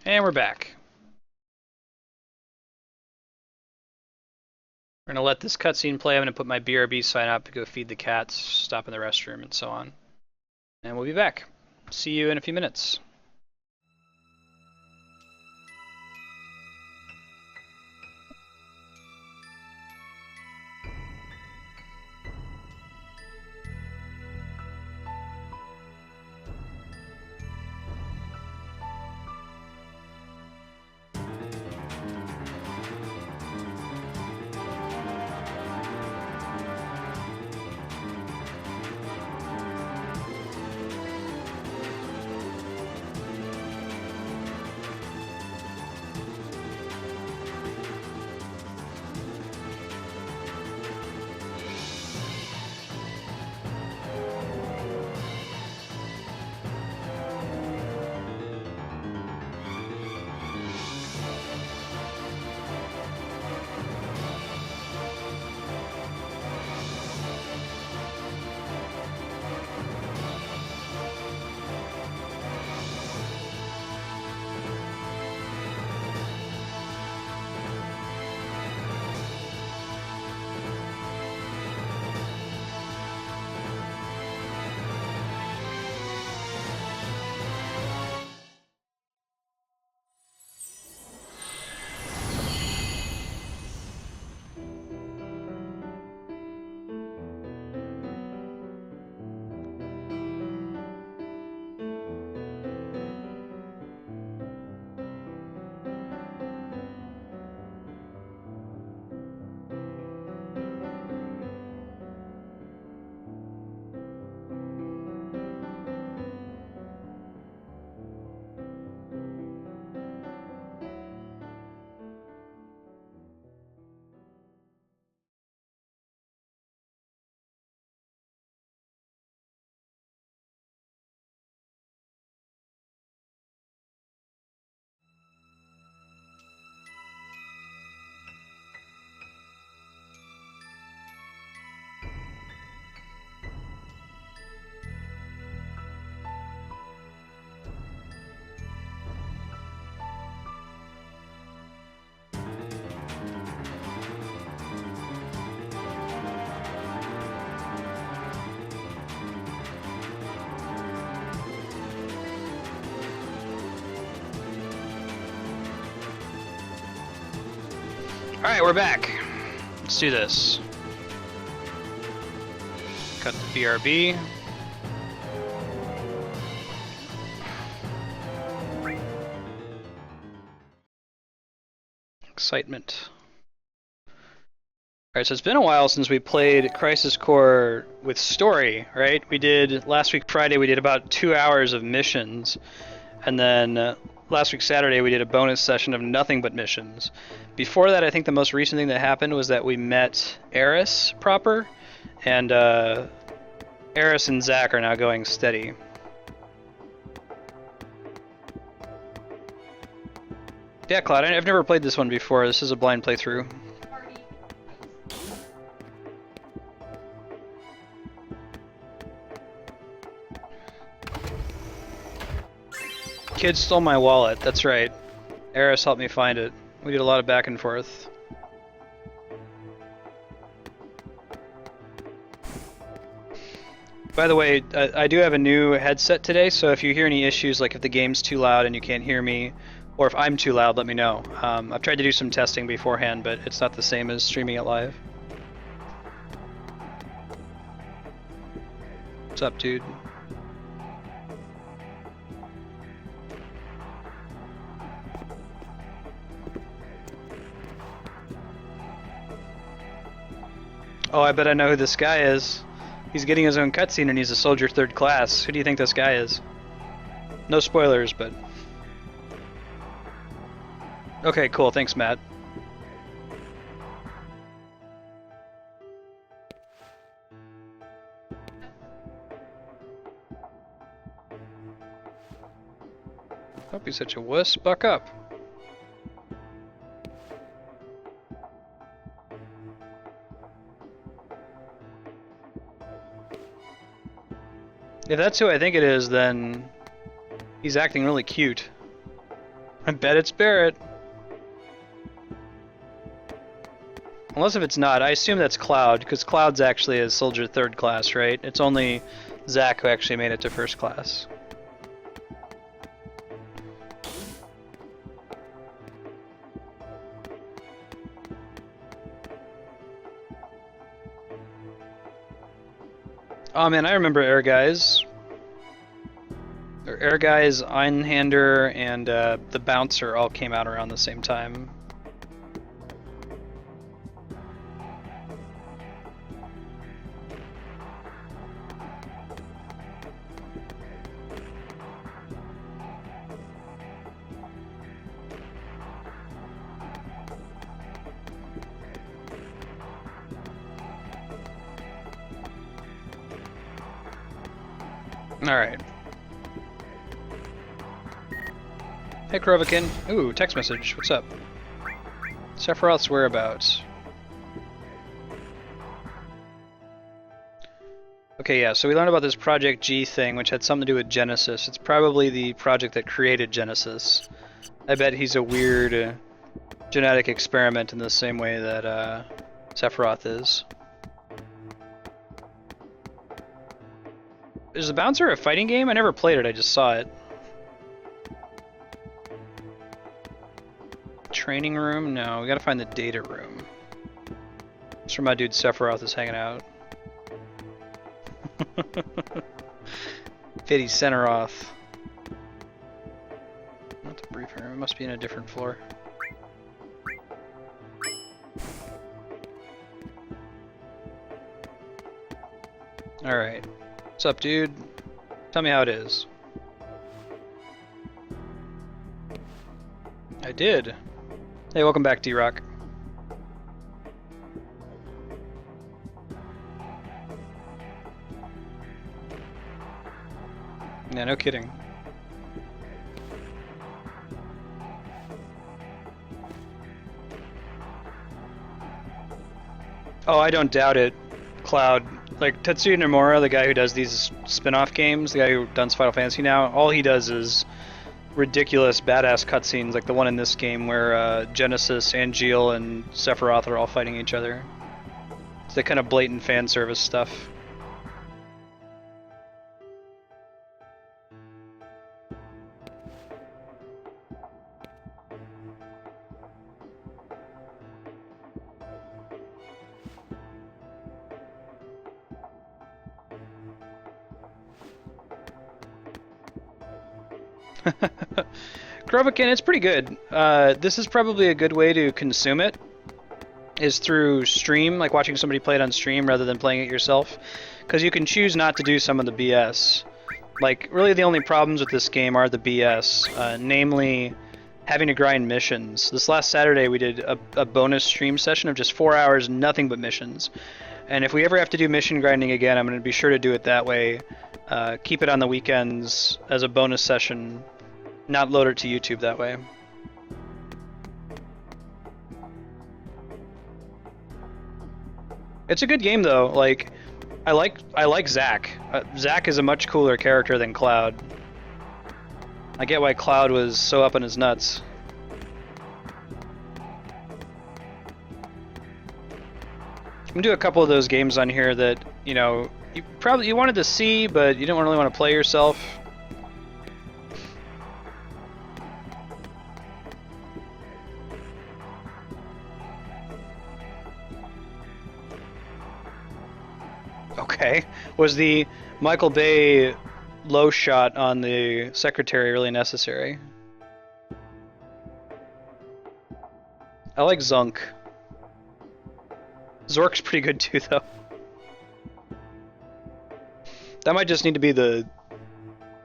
And we're back. We're going to let this cutscene play. I'm going to put my BRB sign up to go feed the cats, stop in the restroom, and so on. And we'll be back. See you in a few minutes. Alright, we're back. Let's do this. Cut the BRB. Excitement. Alright, so it's been a while since we played Crisis Core with story, right? We did, last week Friday, we did about 2 hours of missions. And then last week Saturday, we did a bonus session of nothing but missions. Before that, I think the most recent thing that happened was that we met Eris proper. And Eris and Zach are now going steady. Yeah, Cloud, I've never played this one before. This is a blind playthrough. Kid stole my wallet, that's right. Eris helped me find it. We did a lot of back and forth. By the way, I do have a new headset today, so if you hear any issues, like if the game's too loud and you can't hear me, or if I'm too loud, let me know. I've tried to do some testing beforehand, but it's not the same as streaming it live. What's up, dude? Oh, I bet I know who this guy is. He's getting his own cutscene and he's a soldier 3rd class. Who do you think this guy is? No spoilers, but... Okay, cool. Thanks, Matt. Don't be such a wuss. Buck up. If that's who I think it is, then he's acting really cute. I bet it's Barrett. Unless if it's not, I assume that's Cloud, because Cloud's actually a soldier 3rd class, right? It's only Zach who actually made it to 1st class. Oh man, I remember Air Guys. Air Guys, Einhander, and the Bouncer all came out around the same time. Alright. Hey Krovikin. Ooh, text message. What's up? Sephiroth's whereabouts. Okay, yeah, so we learned about this Project G thing, which had something to do with Genesis. It's probably the project that created Genesis. I bet he's a weird genetic experiment in the same way that Sephiroth is. Is the Bouncer a fighting game? I never played it, I just saw it. Training room? No, we gotta find the data room. That's where my dude Sephiroth is hanging out. Fitty Centeroth. Not the briefing room, it must be in a different floor. Alright. What's up, dude? Tell me how it is. I did. Hey, welcome back, D-Rock. Yeah, no kidding. Oh, I don't doubt it, Cloud. Like, Tetsuya Nomura, the guy who does these spin-off games, the guy who does Final Fantasy now, all he does is ridiculous, badass cutscenes, like the one in this game where Genesis, Angeal, and Sephiroth are all fighting each other. It's the kind of blatant fan service stuff. Krovikin, it's pretty good. This is probably a good way to consume it, is through stream, like watching somebody play it on stream rather than playing it yourself, because you can choose not to do some of the BS. Like, really the only problems with this game are the BS, namely having to grind missions. This last Saturday we did a bonus stream session of just 4 hours, nothing but missions. And if we ever have to do mission grinding again, I'm going to be sure to do it that way. Keep it on the weekends as a bonus session, not load it to YouTube that way. It's a good game though. Like, I like Zack. Zack is a much cooler character than Cloud. I get why Cloud was so up on his nuts. I'm gonna do a couple of those games on here that, you know, you wanted to see, but you didn't really want to play yourself. Okay. Was the Michael Bay low shot on the secretary really necessary? I like Zunk. Zork's pretty good too, though. That might just need to be the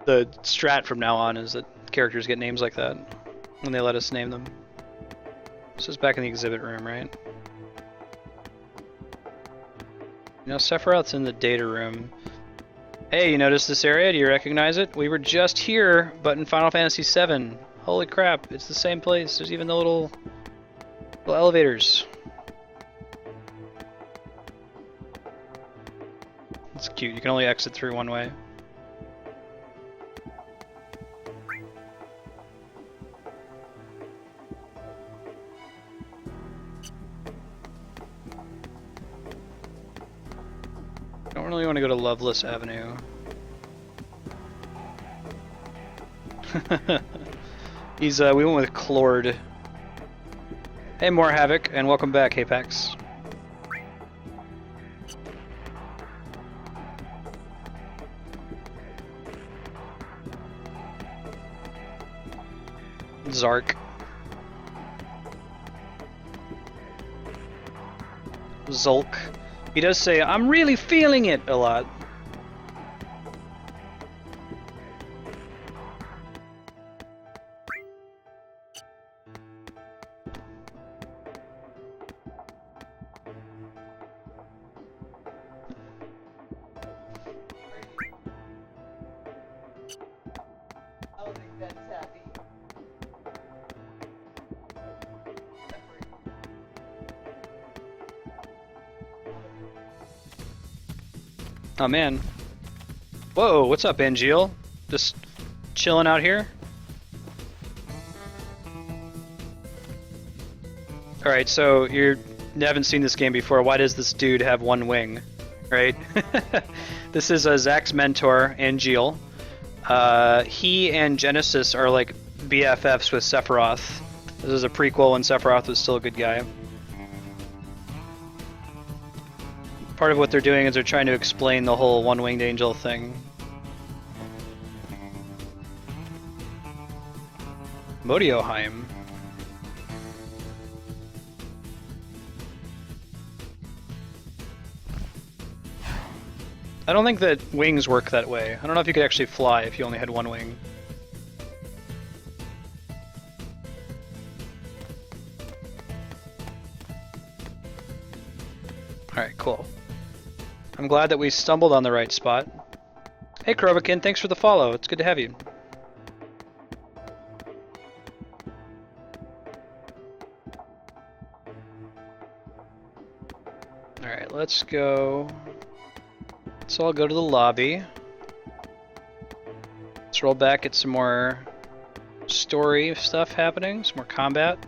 strat from now on, is that characters get names like that when they let us name them. This is back in the exhibit room, right? You know, Sephiroth's in the data room. Hey, you notice this area? Do you recognize it? We were just here, but in Final Fantasy VII. Holy crap, it's the same place. There's even the little elevators. It's cute. You can only exit through one way. don't really want to go to Loveless Avenue. We went with Clord. Hey, more Havoc, and welcome back, Apex. Zark. Zulk. He does say, "I'm really feeling it," a lot. Oh man. Whoa, what's up, Angeal? Just chilling out here? Alright, so you haven't seen this game before. Why does this dude have one wing? Right? This is Zach's mentor, Angeal. He and Genesis are like BFFs with Sephiroth. This is a prequel when Sephiroth was still a good guy. Part of what they're doing is they're trying to explain the whole one-winged angel thing. Modioheim. I don't think that wings work that way. I don't know if you could actually fly if you only had one wing. Alright, cool. I'm glad that we stumbled on the right spot. Hey Krovakin, thanks for the follow. It's good to have you. Alright, let's go. So I'll go to the lobby. Let's roll back, get some more story stuff happening, some more combat.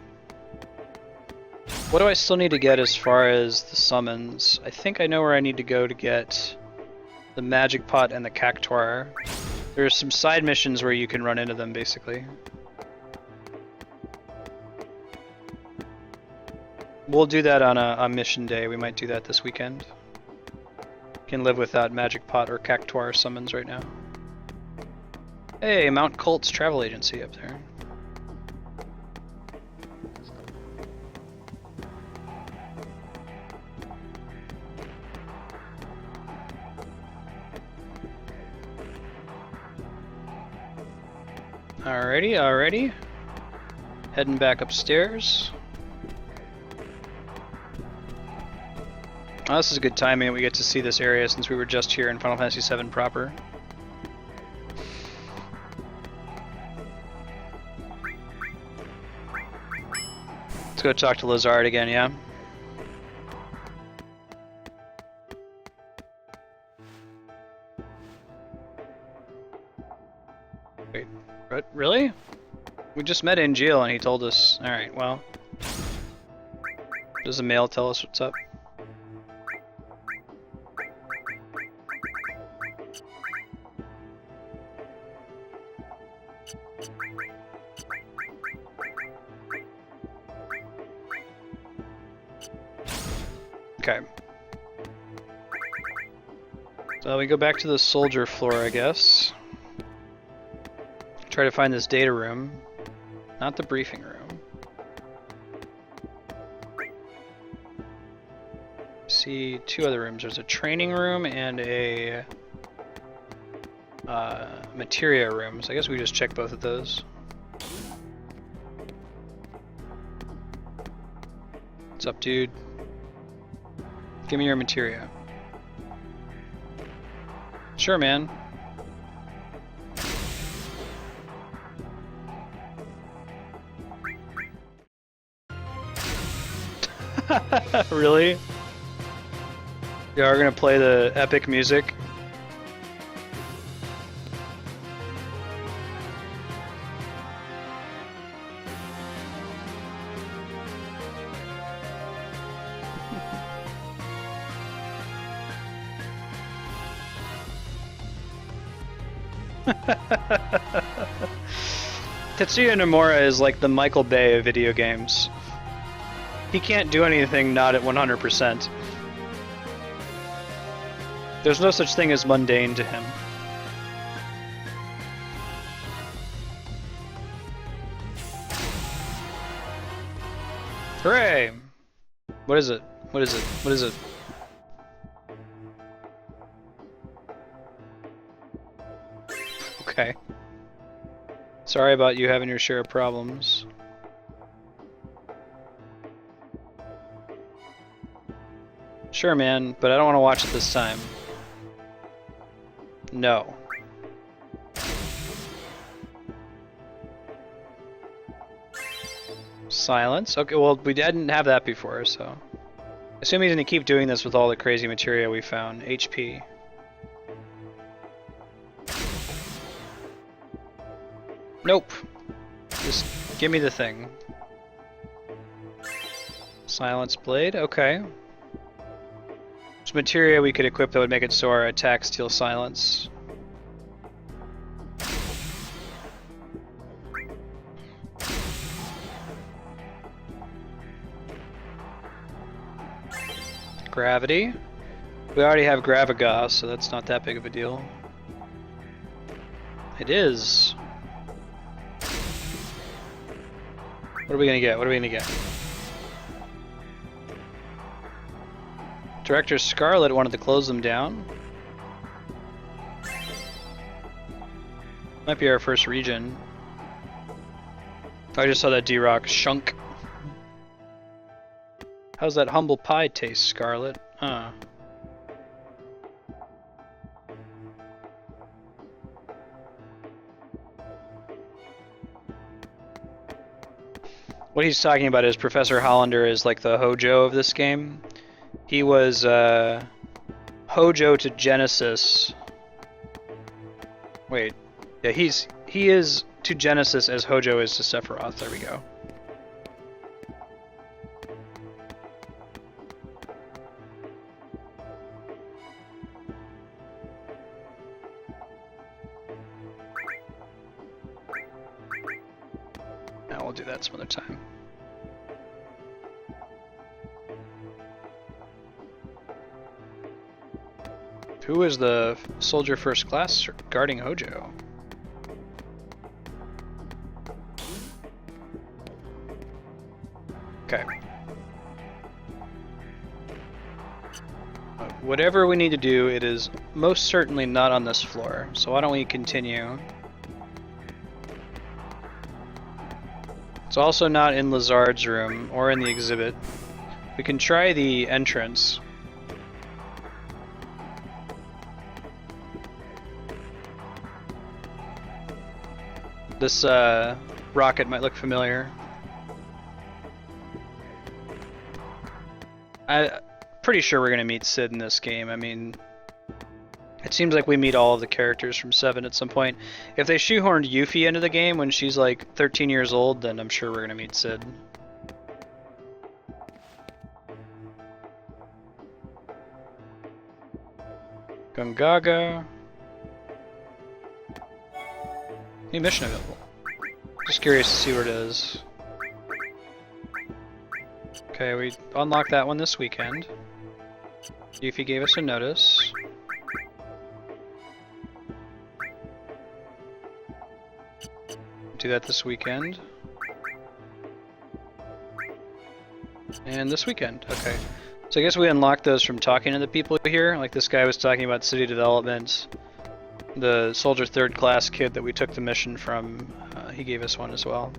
What do I still need to get as far as the summons? I think I know where I need to go to get the magic pot and the cactuar. There's some side missions where you can run into them, basically. We'll do that on a mission day. We might do that this weekend. Can live without magic pot or cactuar summons right now. Hey, Mount Colt's travel agency up there. Alrighty. Heading back upstairs. Oh, this is a good timing. We get to see this area since we were just here in Final Fantasy VII proper. Let's go talk to Lazard again, yeah? Wait, what? Really? We just met Angeal and he told us. Alright, well. Does the mail tell us what's up? Okay. So we go back to the soldier floor, I guess. Try to find this data room, not the briefing room. See two other rooms. There's a training room and a materia room. So I guess we just check both of those. What's up, dude? Give me your materia. Sure, man. Really? You are gonna play the epic music? Tetsuya Nomura is like the Michael Bay of video games. He can't do anything not at 100%. There's no such thing as mundane to him. Hooray! What is it? What is it? What is it? Okay. Sorry about you having your share of problems. Sure, man, but I don't want to watch it this time. No. Silence? Okay, well, we didn't have that before, so... Assume he's gonna keep doing this with all the crazy materia we found. HP. Nope. Just give me the thing. Silence blade? Okay. There's materia we could equip that would make it so our attacks steal silence. Gravity. We already have Gravigas, so that's not that big of a deal. It is. What are we gonna get? What are we gonna get? Director Scarlet wanted to close them down. Might be our first region. I just saw that D-Rock shunk. How's that humble pie taste, Scarlet? What he's talking about is Professor Hollander is like the Hojo of this game. He was Hojo to Genesis. Wait, yeah, he is to Genesis as Hojo is to Sephiroth. There we go. Now we'll do that some other time. Who is the soldier first class guarding Hojo? Okay. Whatever we need to do, it is most certainly not on this floor. So why don't we continue? It's also not in Lazard's room or in the exhibit. We can try the entrance. This rocket might look familiar. I'm pretty sure we're gonna meet Sid in this game. I mean, it seems like we meet all of the characters from 7 at some point. If they shoehorned Yuffie into the game when she's like 13 years old, then I'm sure we're gonna meet Sid. Gungaga. New mission available. Just curious to see where it is. Okay, we unlocked that one this weekend. Yuffie gave us a notice. Do that this weekend. And this weekend, okay. So I guess we unlocked those from talking to the people here. Like this guy was talking about city development. The soldier third class kid that we took the mission from, he gave us one as well.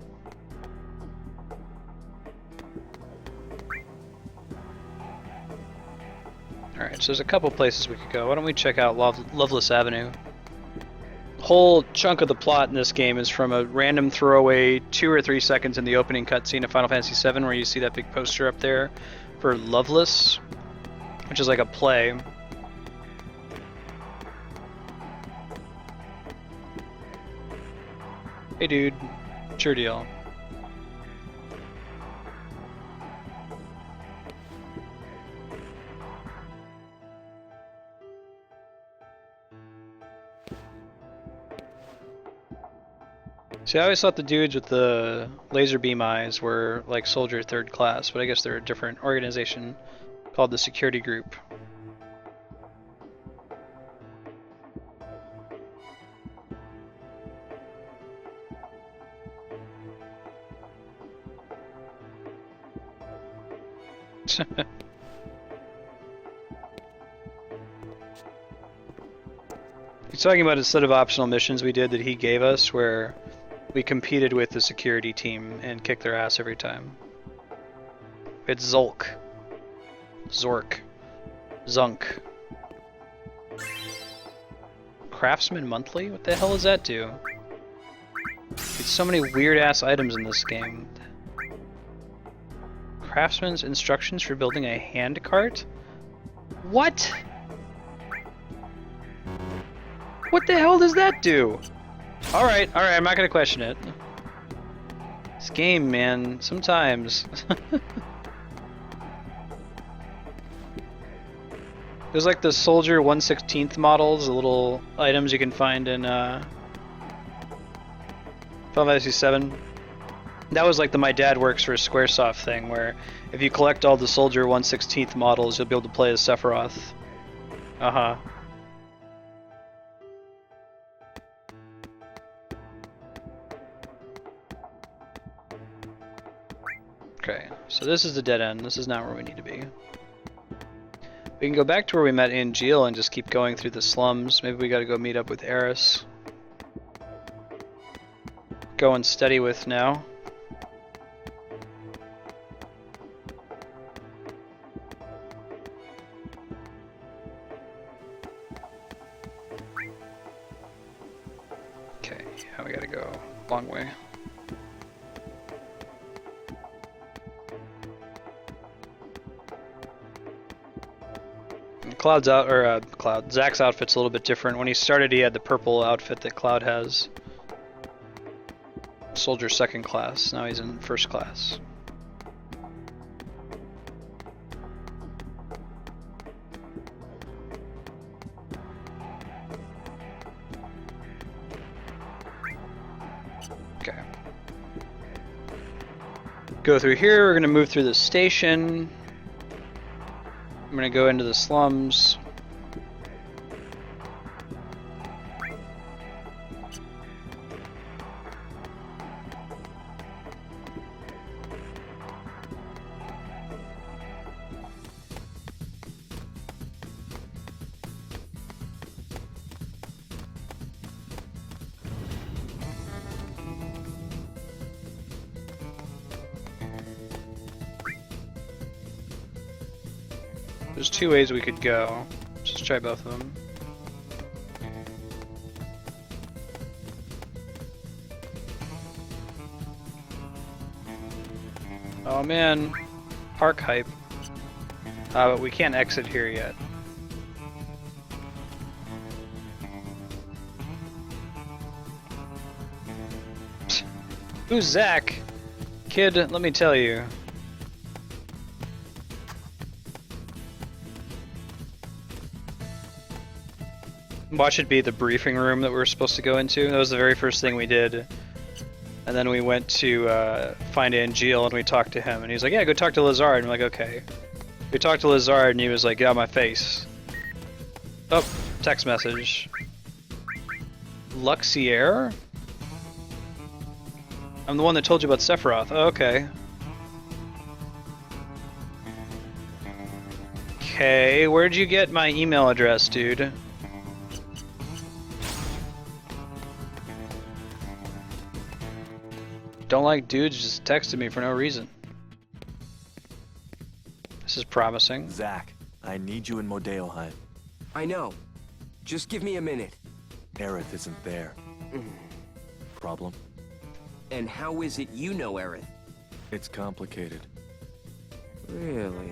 Alright, so there's a couple places we could go. Why don't we check out Loveless Avenue? Whole chunk of the plot in this game is from a random throwaway 2 or 3 seconds in the opening cutscene of Final Fantasy VII where you see that big poster up there for Loveless, which is like a play. Hey dude, sure deal. See, I always thought the dudes with the laser beam eyes were like soldier 3rd class, but I guess they're a different organization called the security group. He's talking about a set of optional missions we did that he gave us where we competed with the security team and kicked their ass every time. It's Zork. Zunk. Craftsman Monthly? What the hell does that do? There's so many weird ass items in this game. Craftsman's instructions for building a hand cart? What? What the hell does that do? Alright, I'm not gonna question it. This game, man, sometimes. There's like the Soldier 1/16 models, the little items you can find in Final Fantasy VII. That was like the My Dad Works for Squaresoft thing, where if you collect all the Soldier 1/16 models, you'll be able to play as Sephiroth. Uh-huh. Okay, so this is the dead end. This is not where we need to be. We can go back to where we met Angeal and just keep going through the slums. Maybe we gotta go meet up with Eris. Going steady with now. Okay, now we gotta go long way. Zach's outfit's a little bit different. When he started, he had the purple outfit that Cloud has. Soldier 2nd class. Now he's in 1st class. Okay. Go through here. We're gonna move through the station. I'm gonna go into the slums. There's 2 ways we could go. Let's just try both of them. Oh man, park hype. But we can't exit here yet. Who's Zach? Kid, let me tell you. Watch it be the briefing room that we were supposed to go into. That was the very first thing we did. And then we went to find Angeal and we talked to him. And he's like, yeah, go talk to Lazard. And we're like, okay. We talked to Lazard and he was like, get out of my face. Oh, text message. Luxier? I'm the one that told you about Sephiroth. Oh, okay. Okay, where'd you get my email address, dude? Don't like dudes just texted me for no reason. This is promising. Zach, I need you in Modeo, hun. I know. Just give me a minute. Aerith isn't there. Problem? And how is it you know Aerith? It's complicated. Really?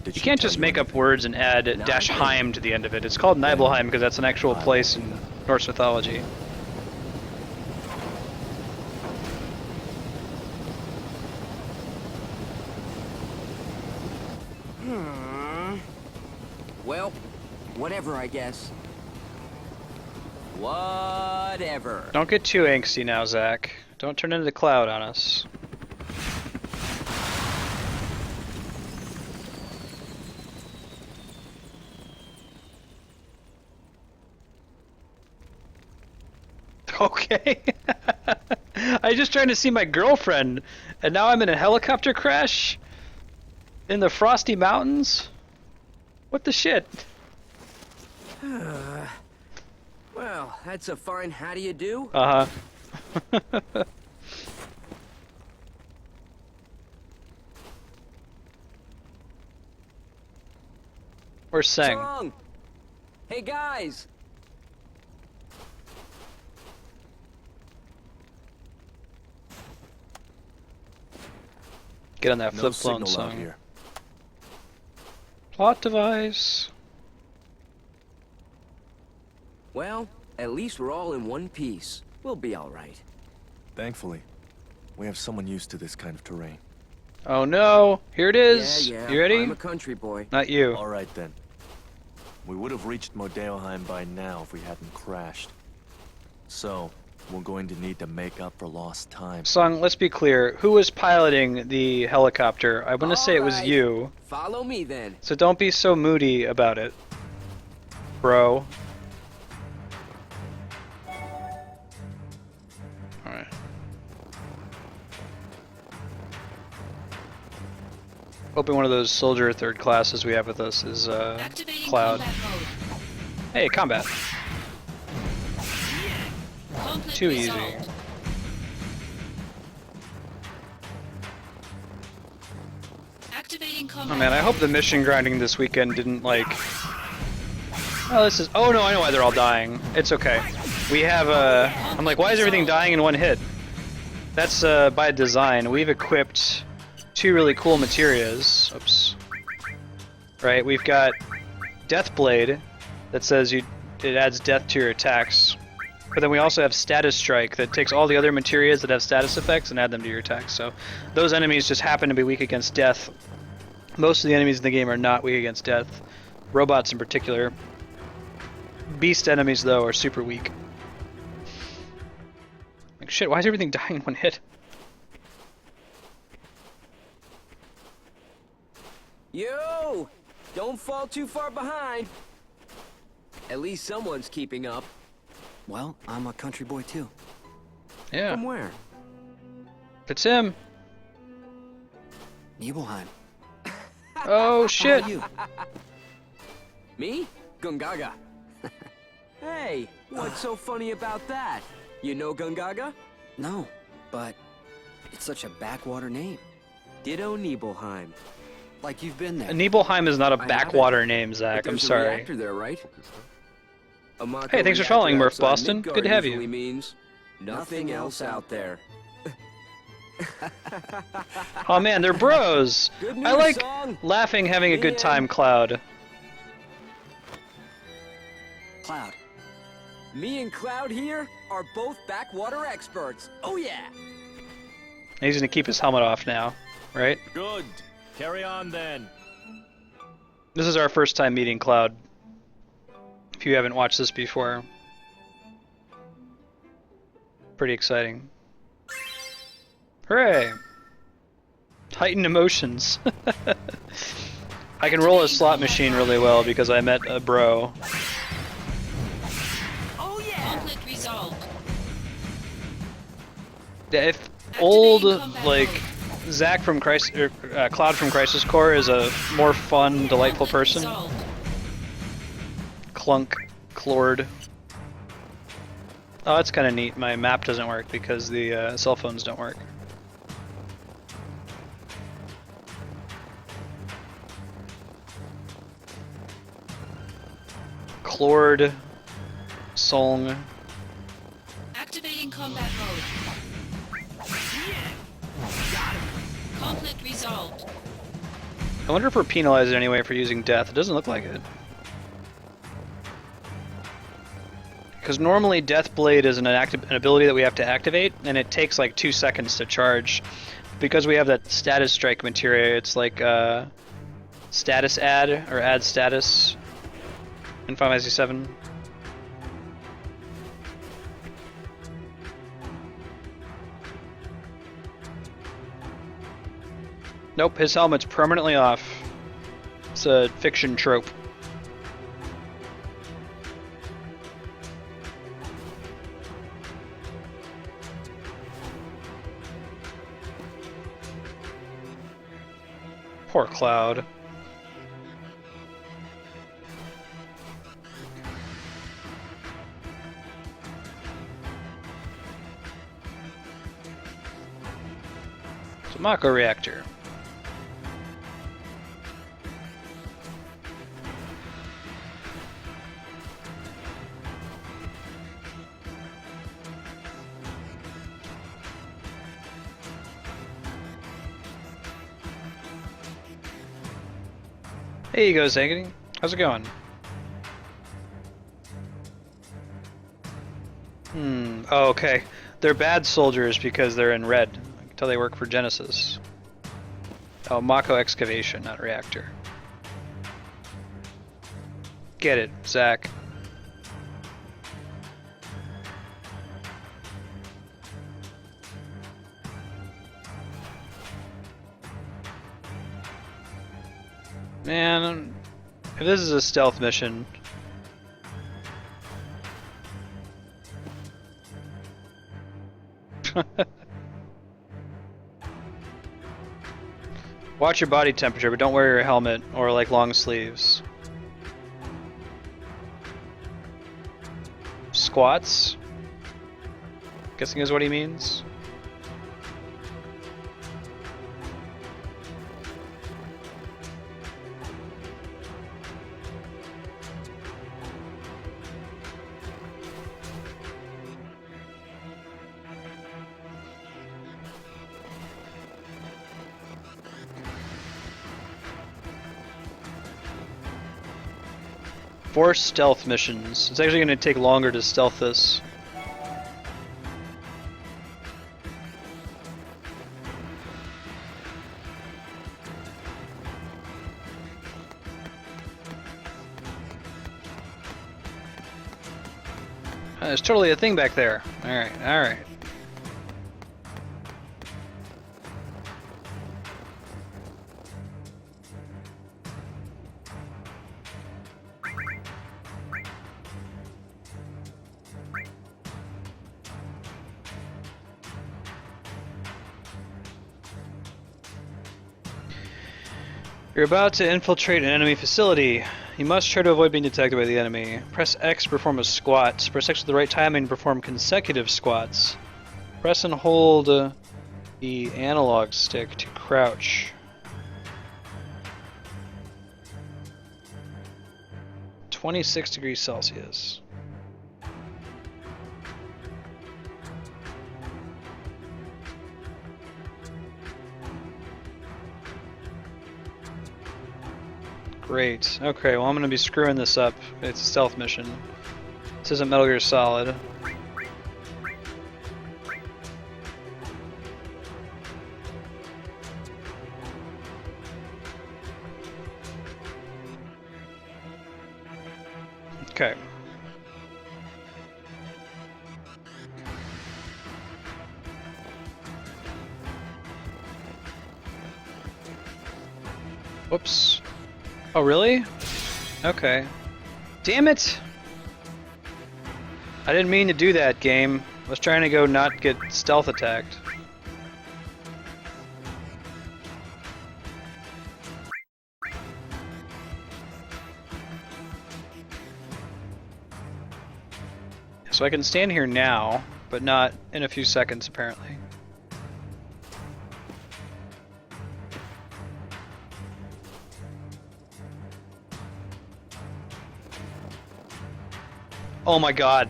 Did You can't just make up words and add -heim to the end of it. It's called Nibelheim because that's an actual place in Norse mythology. Well, whatever, I guess. Whatever. Don't get too angsty now, Zach. Don't turn into the cloud on us. Okay. I was just trying to see my girlfriend, and now I'm in a helicopter crash in the frosty mountains? What the shit? Well, that's a fine how do you do? Uh-huh. Where's Sang? Song! Hey guys! Get on that No flip phone signal out song. here. Plot device. Well, at least we're all in one piece. We'll be alright. Thankfully, we have someone used to this kind of terrain. Oh no! Here it is! Yeah, You ready? I'm a country boy. Not you. All right then. We would have reached Modeoheim by now if we hadn't crashed. So, we're going to need to make up for lost time. Song, let's be clear. Who was piloting the helicopter? I want to say it was Alright. you. Follow me then. So don't be so moody about it, bro. Alright. Hoping one of those soldier third classes we have with us is Activating Cloud. combat mode. Hey, combat. Conflict Too easy. resolved. Activating combat Oh man, I hope the mission grinding this weekend didn't like... Oh, this is... Oh no, I know why they're all dying. It's okay. We have I'm like, why is everything dying in one hit? That's by design. We've equipped two really cool materias. Oops. Right, we've got Deathblade that says it adds death to your attacks. But then we also have Status Strike that takes all the other materias that have status effects and add them to your attacks. So those enemies just happen to be weak against death. Most of the enemies in the game are not weak against death. Robots in particular. Beast enemies, though, are super weak. Like, shit, why is everything dying in one hit? Yo! Don't fall too far behind. At least someone's keeping up. Well, I'm a country boy too. Yeah, From where? it's him. Nibelheim. Oh, How shit. are you? Me? Gungaga. Hey, what's so funny about that? You know Gungaga? No, but it's such a backwater name. Ditto Nibelheim. Like you've been there. Nibelheim is not a I backwater name, But Zach. I'm there's a sorry. reactor there, right? A Mako Hey, thanks for reactor following, Murph outside Boston. Midgard Good to have you. usually means nothing else out there. Oh man, they're bros. Good I news, like Song. laughing, having a good Yeah. time, Cloud. Cloud. Me and Cloud here are both backwater experts. Oh yeah! He's gonna keep his helmet off now, right? Good. Carry on then. This is our first time meeting Cloud. If you haven't watched this before. Pretty exciting. Hooray! Heightened emotions. I can roll a slot machine really well because I met a bro. Oh yeah! Conflict resolved. Yeah, if old, combat like, mode. Zach from Cloud from Crisis Core is a more fun, delightful Conflict person. resolved. Clunk, Clord. Oh, that's kind of neat. My map doesn't work because the cell phones don't work. Clord, Song. Activating combat mode. Conflict resolved. I wonder if we're penalized anyway for using death. It doesn't look like it. Because normally Deathblade is an ability that we have to activate, and it takes like 2 seconds to charge. Because we have that status strike materia, it's like status add, or add status in Final Fantasy VII. Nope, his helmet's permanently off. It's a fiction trope. Poor Cloud. It's a Mako reactor. Hey, you go, Zankity. How's it going? Oh, okay. They're bad soldiers because they're in red. Until they work for Genesis. Oh, Mako excavation, not reactor. Get it, Zach. Man, if this is a stealth mission... Watch your body temperature, but don't wear your helmet or like long sleeves. Squats? Guessing is what he means. Four stealth missions. It's actually going to take longer to stealth this. There's totally a thing back there. Alright, alright. You're about to infiltrate an enemy facility. You must try to avoid being detected by the enemy. Press X to perform a squat. Press X at the right time and perform consecutive squats. Press and hold the analog stick to crouch. (26°C). Great. Okay, well I'm gonna be screwing this up. It's a stealth mission. This isn't Metal Gear Solid. Okay. Whoops. Oh, really? Okay. Damn it! I didn't mean to do that, game. I was trying to go not get stealth attacked. So I can stand here now, but not in a few seconds, apparently. Oh my god.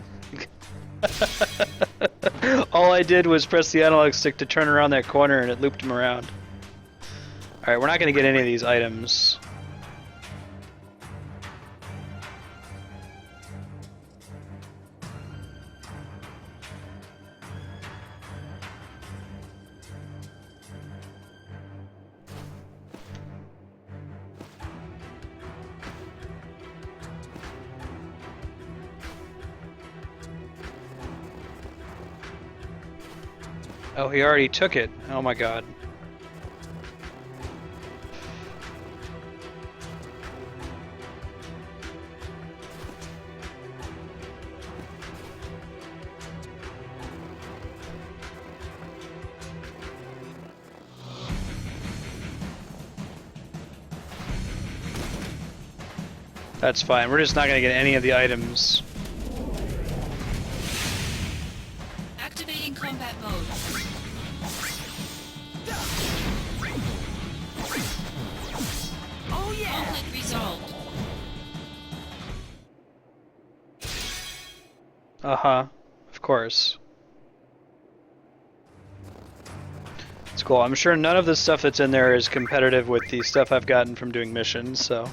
All I did was press the analog stick to turn around that corner and it looped him around. Alright, we're not going to get any of these items. Oh, he already took it. Oh my god. That's fine. We're just not gonna get any of the items. Activating combat mode. Oh yeah! Conflict resolved. Uh-huh. Of course. It's cool. I'm sure none of the stuff that's in there is competitive with the stuff I've gotten from doing missions, so...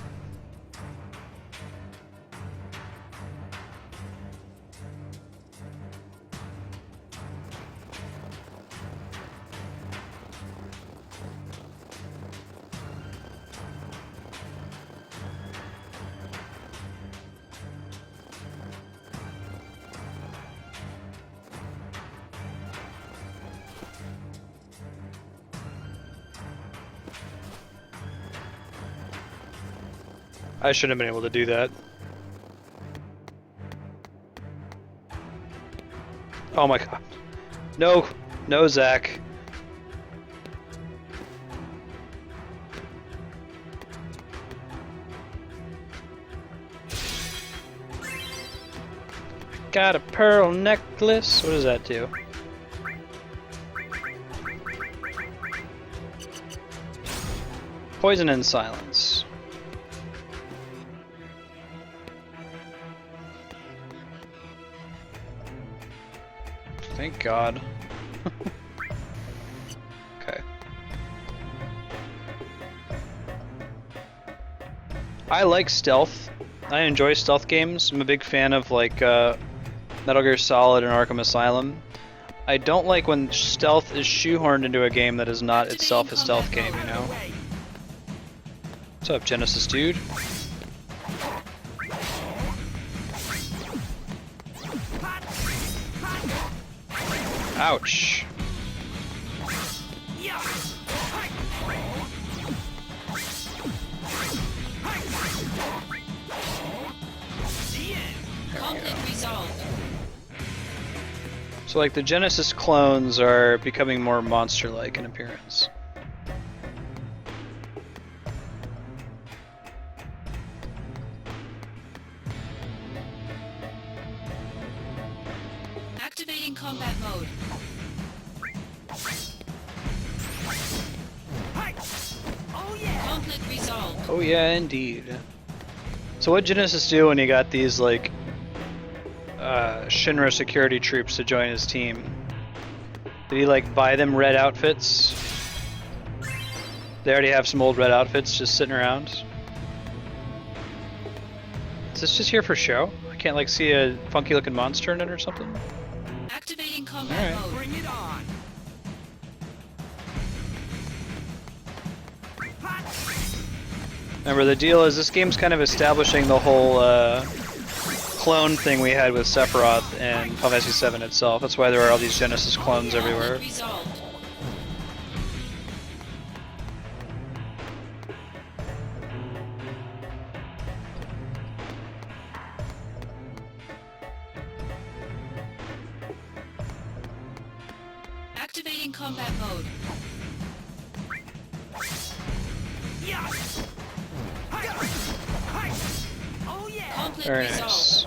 I shouldn't have been able to do that. Oh my god. No! No, Zach. Got a pearl necklace. What does that do? Poison and silence. Thank God. Okay. I like stealth. I enjoy stealth games. I'm a big fan of like Metal Gear Solid and Arkham Asylum. I don't like when stealth is shoehorned into a game that is not itself a stealth game, you know? What's up, Genesis dude? Ouch. Conflict resolved. So like the Genesis clones are becoming more monster-like in appearance. Activating combat mode. Oh yeah! Conflict resolved. Oh yeah, indeed. So what Genesis do when he got these like Shinra security troops to join his team? Did he like buy them red outfits? They already have some old red outfits just sitting around. Is this just here for show? I can't like see a funky looking monster in it or something? Activating combat Alright. mode. Bring it on! Remember, the deal is this game's kind of establishing the whole clone thing we had with Sephiroth and Final Fantasy VII itself. That's why there are all these Genesis clones everywhere. Conflict resolved. Activating combat mode. Yeah! Oh yeah! Conflict Very resolved. nice.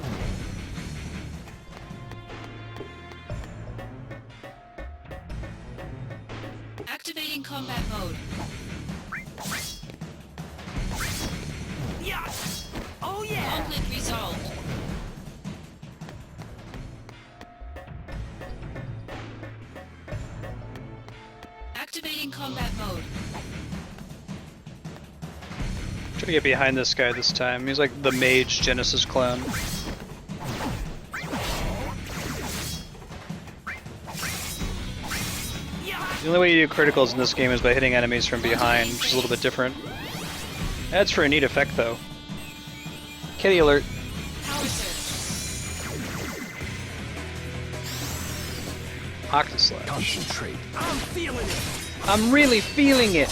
Activating combat mode. Yeah! Oh yeah! Conflict resolved. Activating combat mode. Try to get behind this guy this time. He's like the mage Genesis clone. The only way you do criticals in this game is by hitting enemies from behind, which is a little bit different. That's for a neat effect though. Kitty alert. Howitzer. Octoslash. Concentrate. I'm feeling it! I'm really feeling it!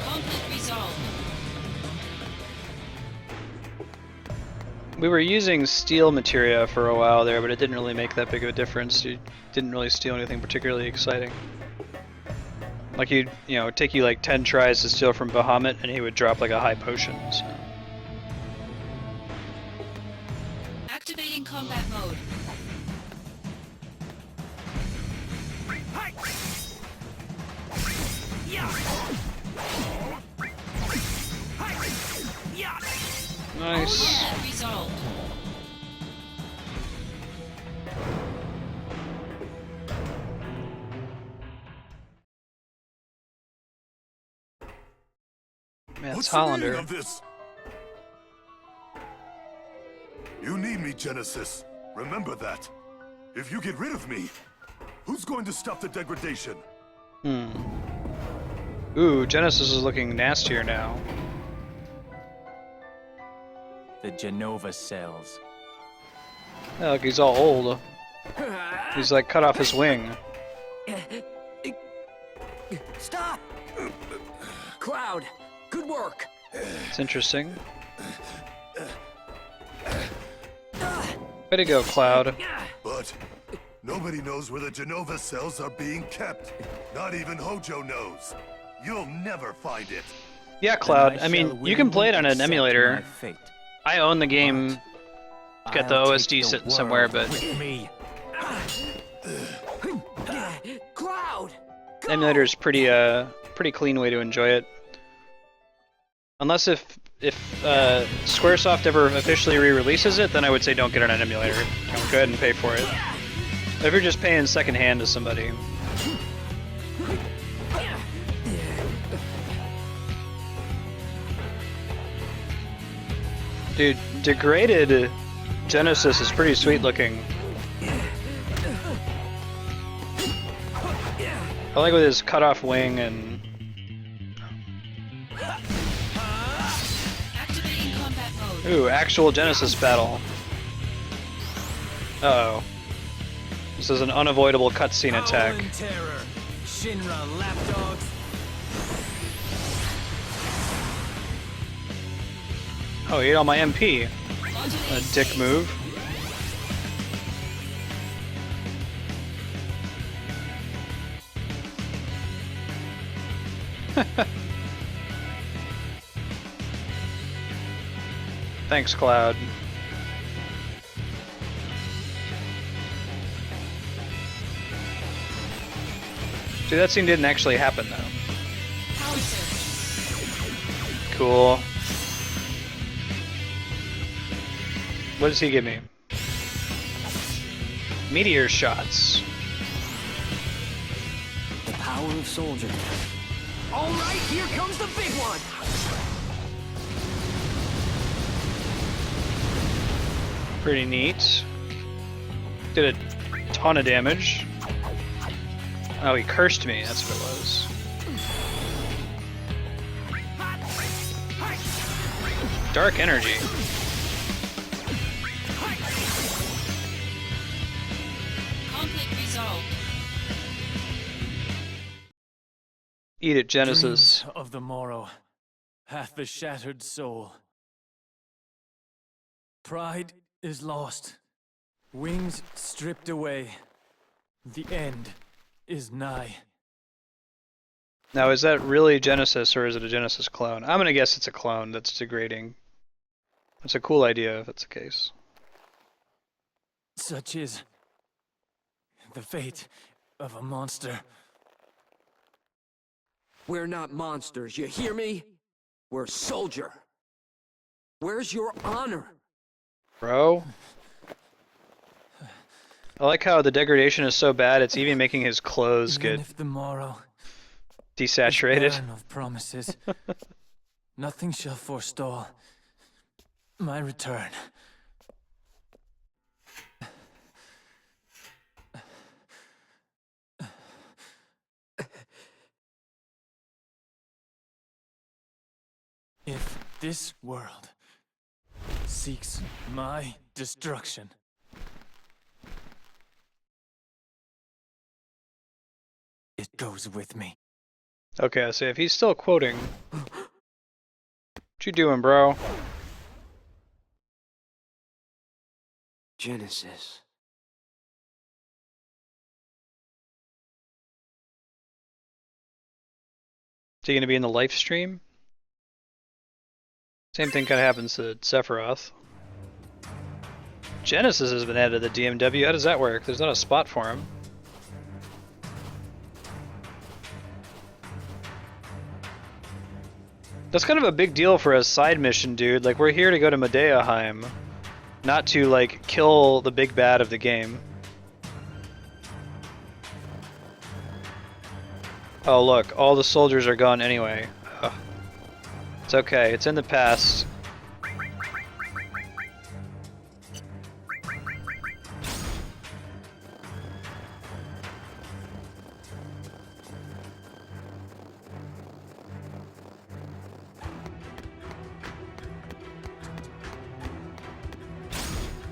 Conflict resolved. We were using steel materia for a while there, but it didn't really make that big of a difference. You didn't really steal anything particularly exciting. Like he'd, take you like 10 tries to steal from Bahamut, and he would drop like a high potion. So. Activating combat mode. Nice. Conflict resolved. Man, What's it's the meaning Hollander. of this? You need me, Genesis. Remember that. If you get rid of me, who's going to stop the degradation? Ooh, Genesis is looking nastier now. The Genova cells. Yeah, look, he's all old. He's like cut off his wing. Stop! Cloud, good work. It's interesting. Way to go, Cloud. But nobody knows where the Genova cells are being kept. Not even Hojo knows. You'll never find it. Yeah, Cloud. I mean, you can play it on an emulator. I own the game. Got the OSD sitting somewhere, but Cloud! the emulator is pretty clean way to enjoy it. Unless if Squaresoft ever officially re-releases it, then I would say don't get it on an emulator. Go ahead and pay for it. If you're just paying secondhand to somebody. Dude, degraded Genesis is pretty sweet looking. I like with his cut off wing and Activating combat mode. ooh, actual Genesis battle. Uh-oh. This is an unavoidable cutscene attack. Terror. Shinra lapdogs. Oh, he ate all my MP. A dick move. Thanks, Cloud. Dude, that scene didn't actually happen, though. Power surge. Cool. What does he give me? Meteor shots. The power of soldier. All right, here comes the big one. Pretty neat. Did a ton of damage. Oh, he cursed me, that's what it was. Dark energy. Conflict resolved. Eat it, Genesis. Dreams of the morrow hath the shattered soul. Pride is lost, wings stripped away. The end is nigh. Now, is that really Genesis, or is it a Genesis clone? I'm gonna guess it's a clone that's degrading. It's a cool idea if that's the case. Such is the fate of a monster. We're not monsters, you hear me? We're soldier. Where's your honor? Bro? I like how the degradation is so bad, it's even making his clothes Even get if the morrow desaturated. is barren of promises, nothing shall forestall my return. If this world seeks my destruction, it goes with me. Okay, so if he's still quoting... What you doing, bro? Genesis. Is he gonna be in the live stream? Same thing kind of happens to Sephiroth. Genesis has been added to the DMW. How does that work? There's not a spot for him. That's kind of a big deal for a side mission, dude. Like, we're here to go to Modeo, not to, like, kill the big bad of the game. Oh, look, all the soldiers are gone anyway. Ugh. It's okay, it's in the past.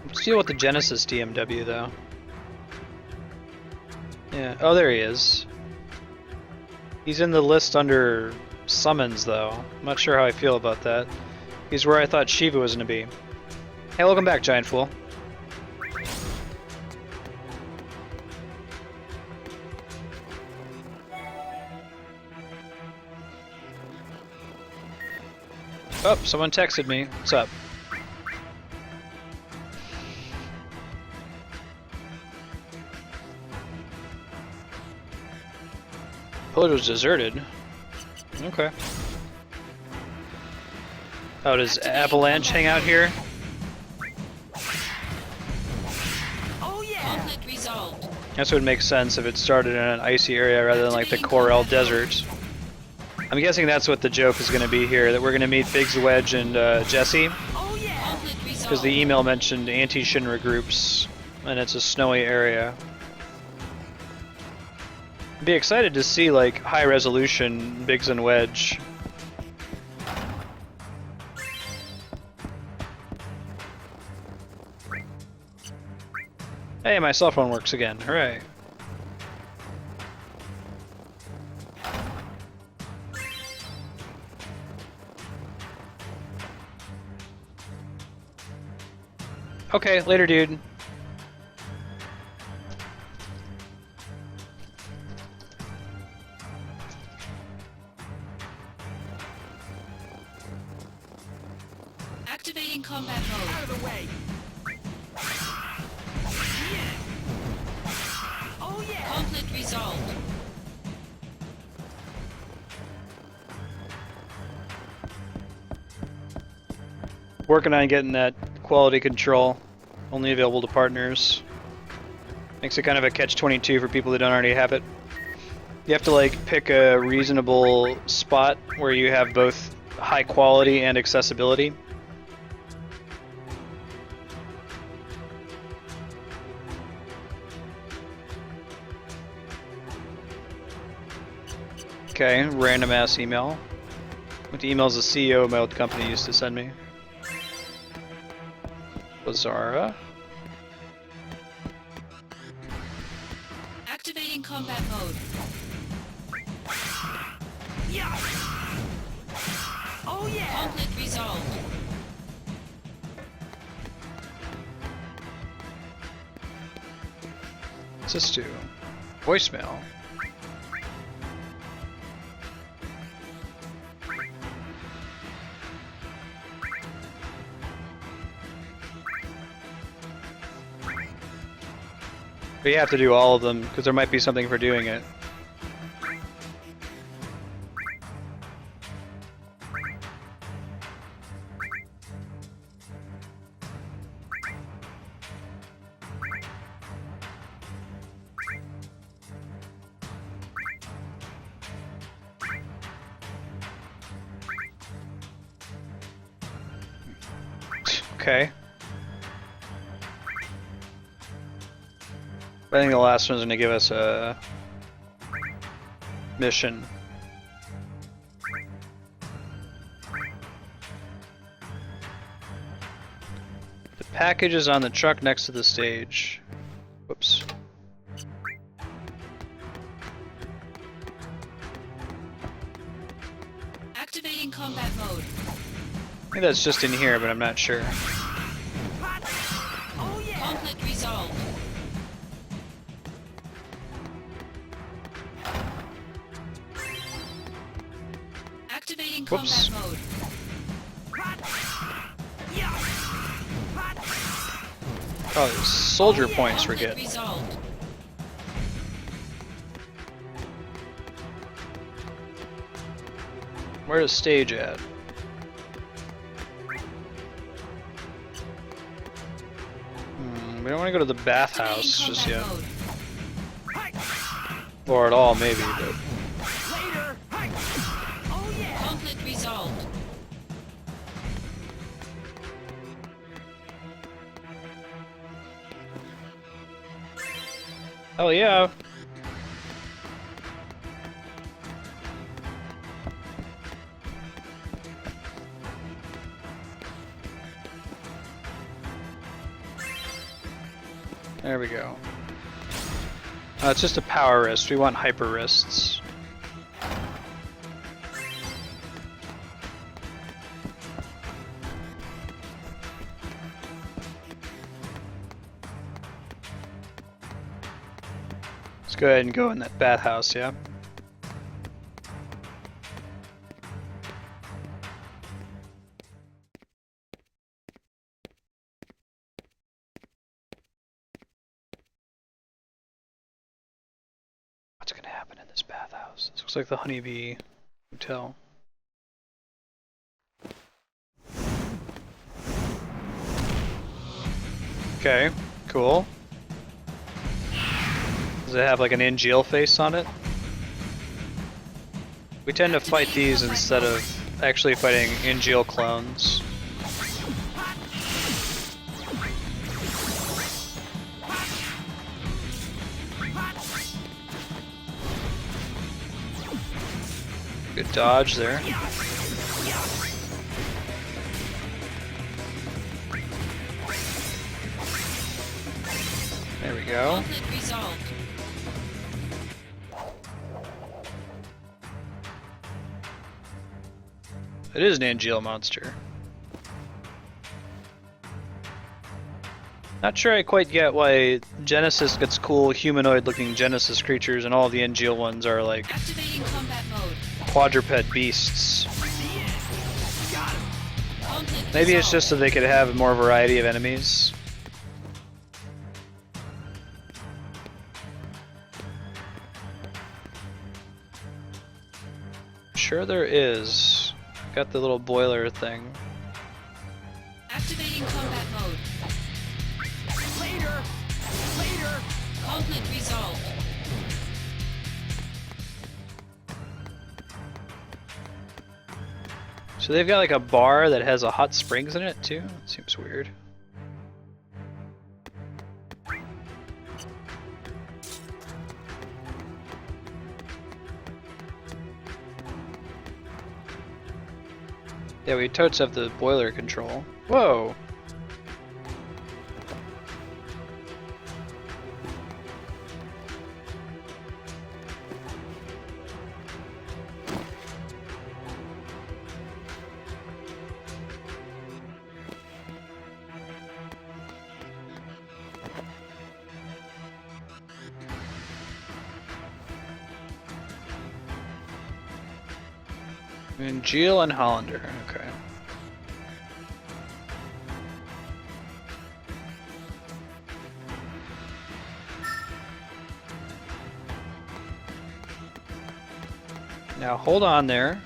Let's deal with the Genesis DMW, though. Yeah, oh, there he is. He's in the list under summons, though. I'm not sure how I feel about that. He's where I thought Shiva was going to be. Hey, welcome back, Giant Fool. Oh, someone texted me. What's up? Oh, it was deserted. Okay. Oh, does Avalanche hang out here? Conflict resolved. That's what would make sense if it started in an icy area rather than like the Corel Desert. I'm guessing that's what the joke is going to be here, that we're going to meet Biggs, Wedge, and Jesse. Conflict Because resolved. the email mentioned anti-Shinra groups, and it's a snowy area. I'd be excited to see like high resolution Biggs and Wedge. Hey, my cell phone works again. Hooray. Okay, later, dude. Activating combat mode. Out of the way! Oh yeah! Conflict resolved. Working on getting that quality control, only available to partners. Makes it kind of a catch-22 for people that don't already have it. You have to like pick a reasonable spot where you have both high quality and accessibility. Okay, random ass email. What the emails the CEO of my old company used to send me. Lazara. Activating combat mode. Yeah! Oh yeah! Conflict resolved. What's this do? Voicemail. But you have to do all of them, because there might be something for doing it. Okay. I think the last one's gonna give us a mission. The package is on the truck next to the stage. Whoops. Activating combat mode. I think that's just in here, but I'm not sure. Oh yeah! Conflict resolved. Whoops. combat mode. Oh, there's soldier points we're Conflict getting. resolved. Where's the stage at? We don't want to go to the bathhouse Activating just combat yet. mode. Or at all, maybe, but... Conflict resolved. Hell yeah! There we go. It's just a power wrist. We want hyper wrists. Let's go ahead and go in that bathhouse, yeah? What's gonna happen in this bathhouse? This looks like the Honeybee Hotel. Okay, cool. Does it have like an in-jail face on it? We tend to fight these instead of actually fighting in-jail clones. Good dodge there. There we go. Conflict resolved. It is an Angeal monster. Not sure I quite get why Genesis gets cool humanoid-looking Genesis creatures and all the Angeal ones are like Activating combat mode. quadruped beasts. Conflict Maybe it's resolved. just so they could have more variety of enemies. Sure there is. Got the little boiler thing. Activating combat mode. Later. Conflict resolved. So they've got like a bar that has a hot springs in it too? Seems weird. Yeah, we totes have the boiler control. Whoa! And Jill and Hollander, okay. Now hold on there.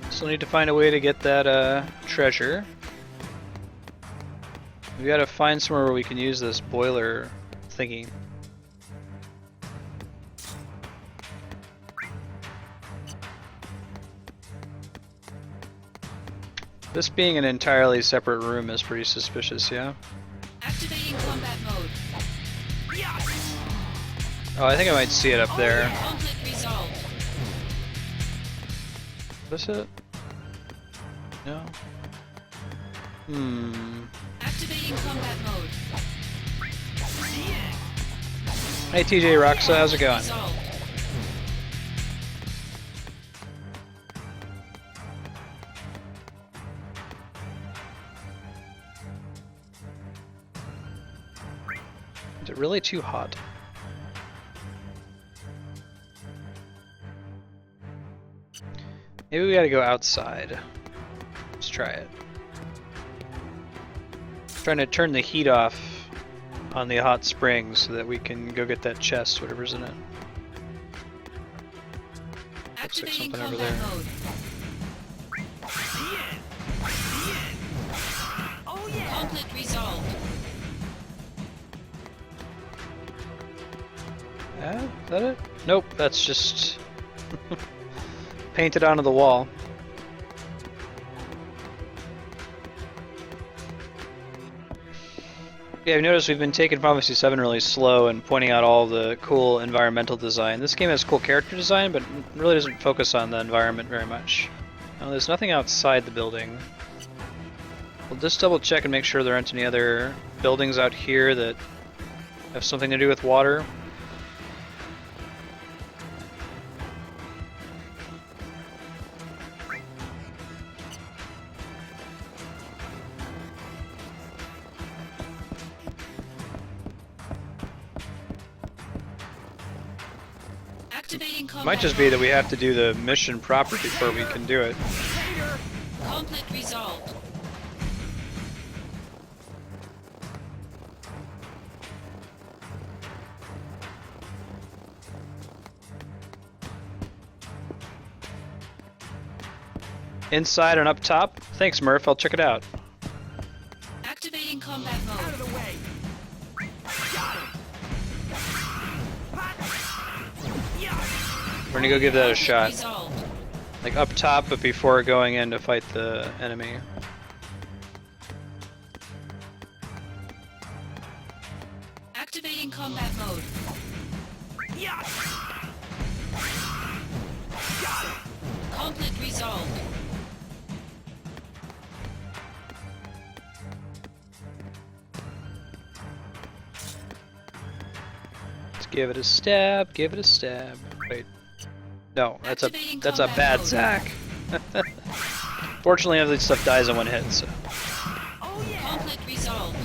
Still need to find a way to get that treasure. We gotta find somewhere where we can use this boiler thingy. This being an entirely separate room is pretty suspicious, yeah? Activating combat mode. Oh, I think I might see it up there. Conflict resolved. Is it? No? Activating combat mode. Hey TJ Roxa, how's it going? Resolved. Is it really too hot? Maybe we gotta go outside. Let's try it. Trying to turn the heat off on the hot springs so that we can go get that chest, whatever's in it. Looks like Activating something over combat there. mode. Conflict resolved. Is that it? Nope, that's just painted onto the wall. Yeah, I've noticed we've been taking Prophecy 7 really slow and pointing out all the cool environmental design. This game has cool character design, but really doesn't focus on the environment very much. Oh, there's nothing outside the building. We'll just double check and make sure there aren't any other buildings out here that have something to do with water. Activating combat Might just be that we have to do the mission proper before we can do it. Conflict resolved. Inside and up top? Thanks, Murph. I'll check it out. Activating combat mode. We're gonna go give that a shot. Resolved. Like up top, but before going in to fight the enemy. Activating combat mode. Conflict resolved. Let's give it a stab. Give it a stab. Wait. No, that's a Activating bad combat mode. Zac. Fortunately, every stuff dies in one hit. So. Conflict resolved.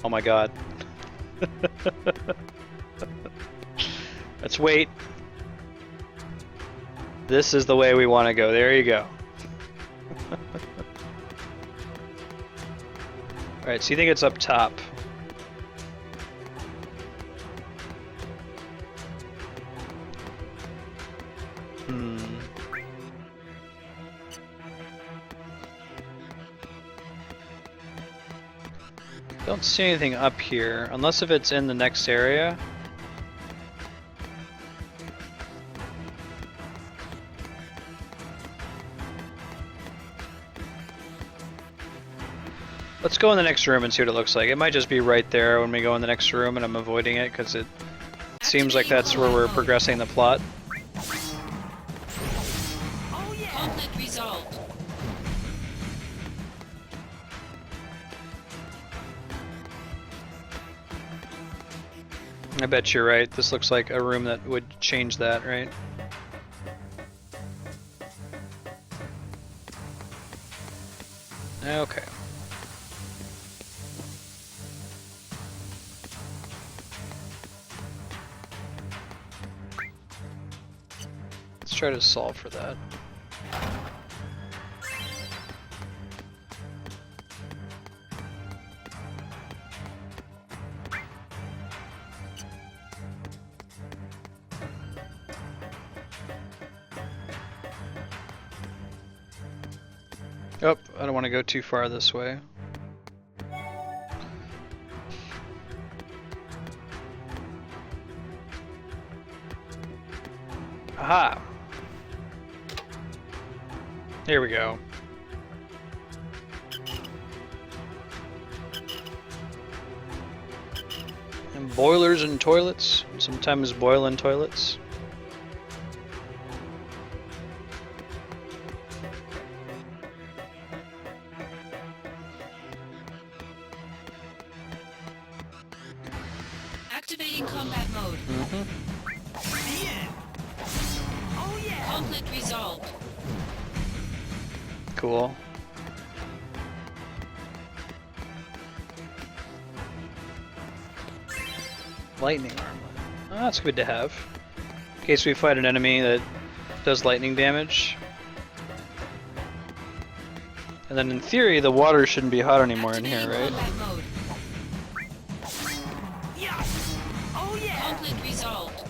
Oh my god. Let's wait. This is the way we want to go. There you go. Alright, so you think it's up top. Don't see anything up here, unless if it's in the next area. Let's go in the next room and see what it looks like. It might just be right there when we go in the next room and I'm avoiding it because it seems like that's where we're progressing the plot. Conflict resolved. I bet you're right. This looks like a room that would change that, right? Okay. Let's try to solve for that. Oh, I don't want to go too far this way. Aha! Here we go. And boilers and toilets, sometimes boiling toilets. Activating combat mode. Conflict resolved. Cool. Lightning armlet. Oh, that's good to have. In case we fight an enemy that does lightning damage. And then in theory, the water shouldn't be hot anymore in here, Activating right? combat mode. Oh yeah! Conflict resolved.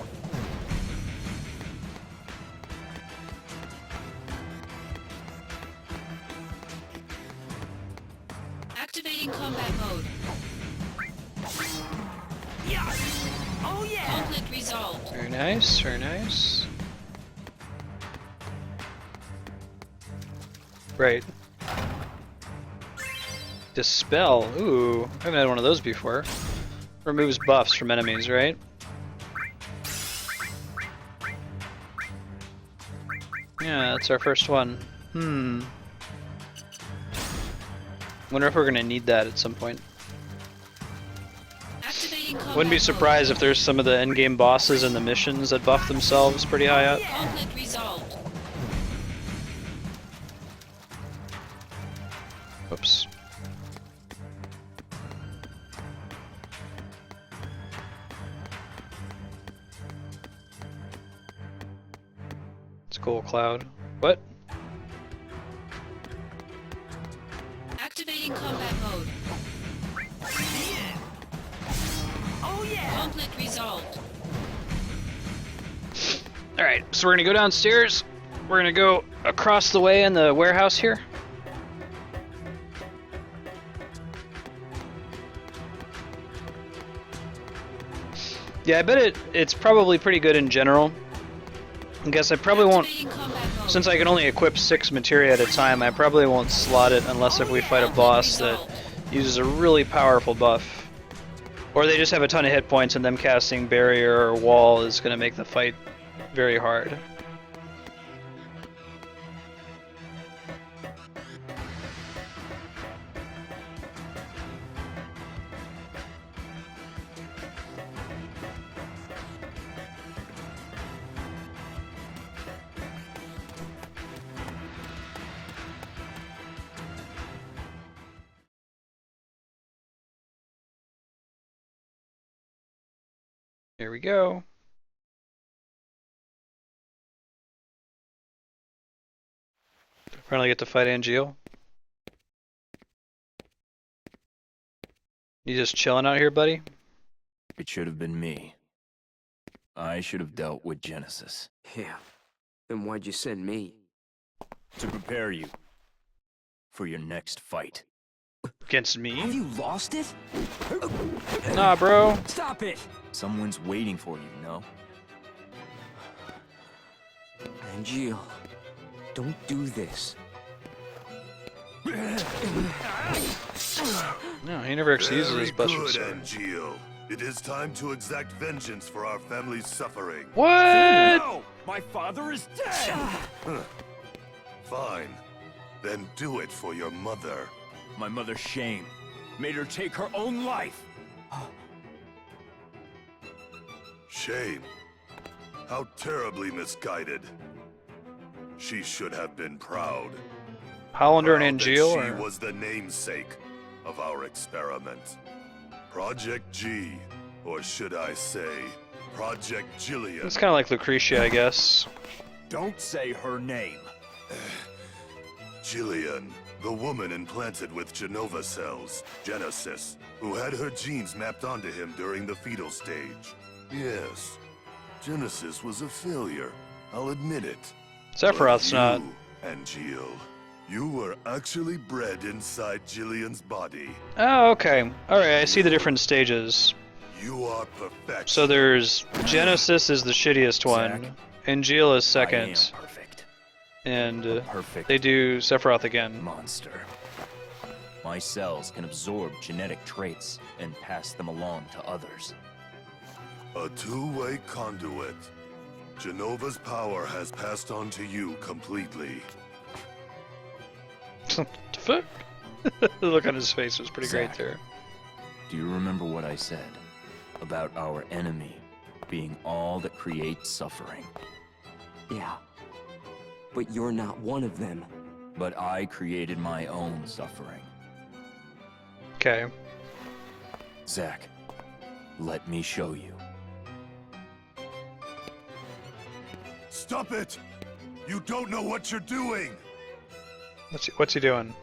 Activating combat mode. Oh yeah! Conflict resolved. Very nice, very nice. Right. Dispel. Ooh, I haven't had one of those before. Removes buffs from enemies, right? Yeah, that's our first one. Wonder if we're gonna need that at some point. Activating combat Wouldn't be mode. surprised if there's some of the endgame bosses and the missions that buff themselves pretty high up. Conflict resolved. Whoops. It's cool, Cloud. What? Activating combat mode. Oh yeah! Conflict resolved. Alright, so we're gonna go downstairs. We're gonna go across the way in the warehouse here. Yeah, I bet it's probably pretty good in general. I guess I probably won't, Activating combat mode. since I can only equip 6 materia at a time, I probably won't slot it unless if we fight a boss that uses a really powerful buff. Or they just have a ton of hit points and them casting barrier or wall is gonna make the fight very hard. Here we go. Finally get to fight Angeal. You just chilling out here, buddy? It should have been me. I should have dealt with Genesis. Yeah. Then why'd you send me? To prepare you for your next fight. Against Have me? you lost it? Nah, bro. Stop it! Someone's waiting for you, no? Angeal, don't do this. No, he never actually uses Very his buster good, sword. Angio. It is time to exact vengeance for our family's suffering. What? No! My father is dead! Fine. Then do it for your mother. My mother's shame made her take her own life. Shame. How terribly misguided. She should have been proud. Hollander and Proud that Angeal? She Or... was the namesake of our experiment. Project G, or should I say, Project Jillian. It's kind of like Lucretia, I guess. Don't say her name. Jillian, the woman implanted with Genova cells, Genesis, who had her genes mapped onto him during the fetal stage. Yes, Genesis was a failure, I'll admit it. Sephiroth's But not. you, Angeal, you were actually bred inside Jillian's body. Oh, okay. Alright, I see the different stages. You are perfection. So there's Genesis is the shittiest one. Zack, Angeal is I am second. perfect. And Perfect they do Sephiroth again. monster. My cells can absorb genetic traits and pass them along to others. A two-way conduit. Genova's power has passed on to you completely. The fuck? The look on his face was pretty great Zack. there. Do you remember what I said about our enemy being all that creates suffering? Yeah. But you're not one of them. But I created my own suffering. Okay. Zack, let me show you. Stop it! You don't know what you're doing! What's he doing?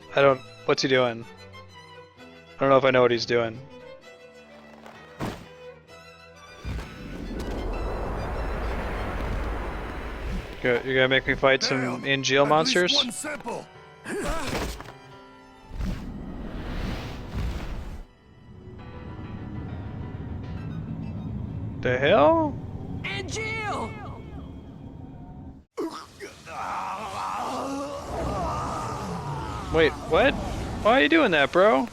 What's he doing? I don't know if I know what he's doing. You're gonna make me fight some Damn, in-jail at monsters? least one sample! The hell? And Jill! Wait, what? Why are you doing that, bro?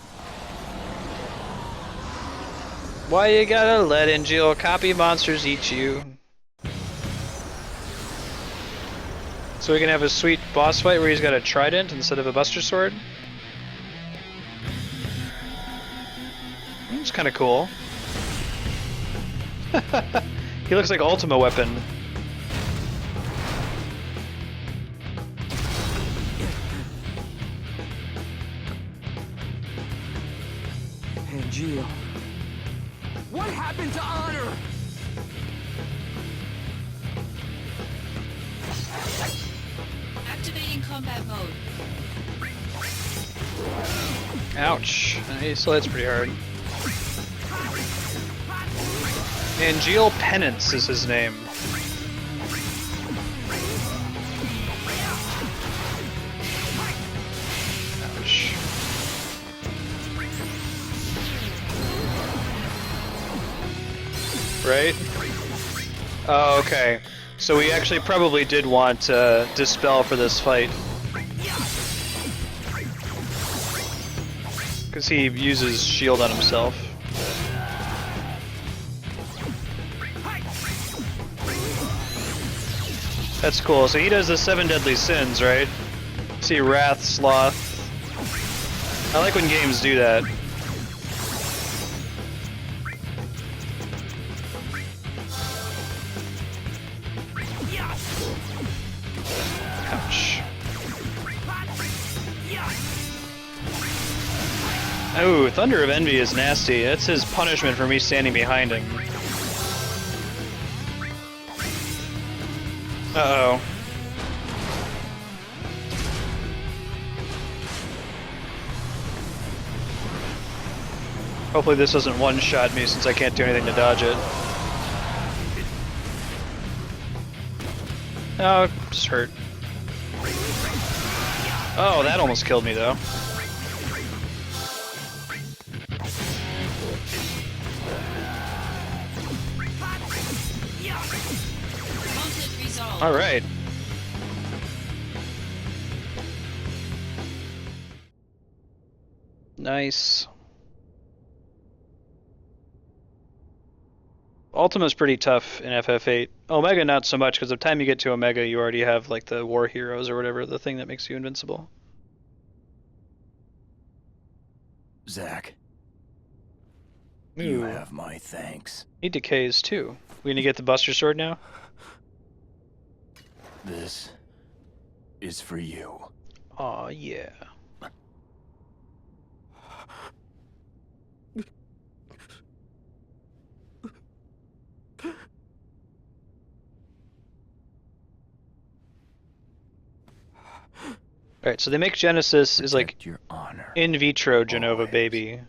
Why you gotta let in-jail copy monsters eat you? So we can have a sweet boss fight where he's got a trident instead of a buster sword? It's kind of cool. He looks like Ultima Weapon. And Jill. What happened to honor? Activating combat mode. Ouch. He still hits pretty hard. Angeal Penance is his name. Ouch. Right? Oh, okay. So we actually probably did want Dispel for this fight. Because he uses shield on himself. That's cool. So he does the 7 deadly sins, right? See, Wrath, Sloth. I like when games do that. Ouch. Oh, Thunder of Envy is nasty. That's his punishment for me standing behind him. Uh-oh. Hopefully this doesn't one-shot me since I can't do anything to dodge it. Oh, it just hurt. Oh, that almost killed me though. Conflict resolved. Alright. Nice. Ultima's pretty tough in FF8. Omega not so much, because by the time you get to Omega you already have like the War Heroes or whatever, the thing that makes you invincible. Zack, Ooh. you have my thanks. He decays too. We gonna get the Buster Sword now? This is for you. Aw, yeah. Alright, so they make Genesis is like Protect your honor. in vitro Genova Always. baby.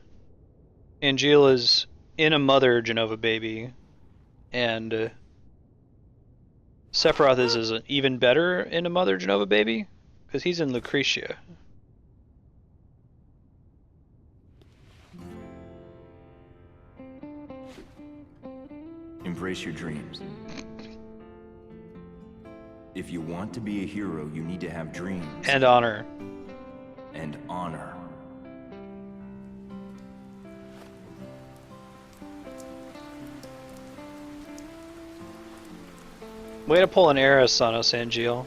Angeal is in a mother Genova baby. And Sephiroth is an even better in a mother Genova baby. Because he's in Lucretia. Embrace your dreams. If you want to be a hero, you need to have dreams And honor. and honor. Way to pull an Eris on us, Angeal.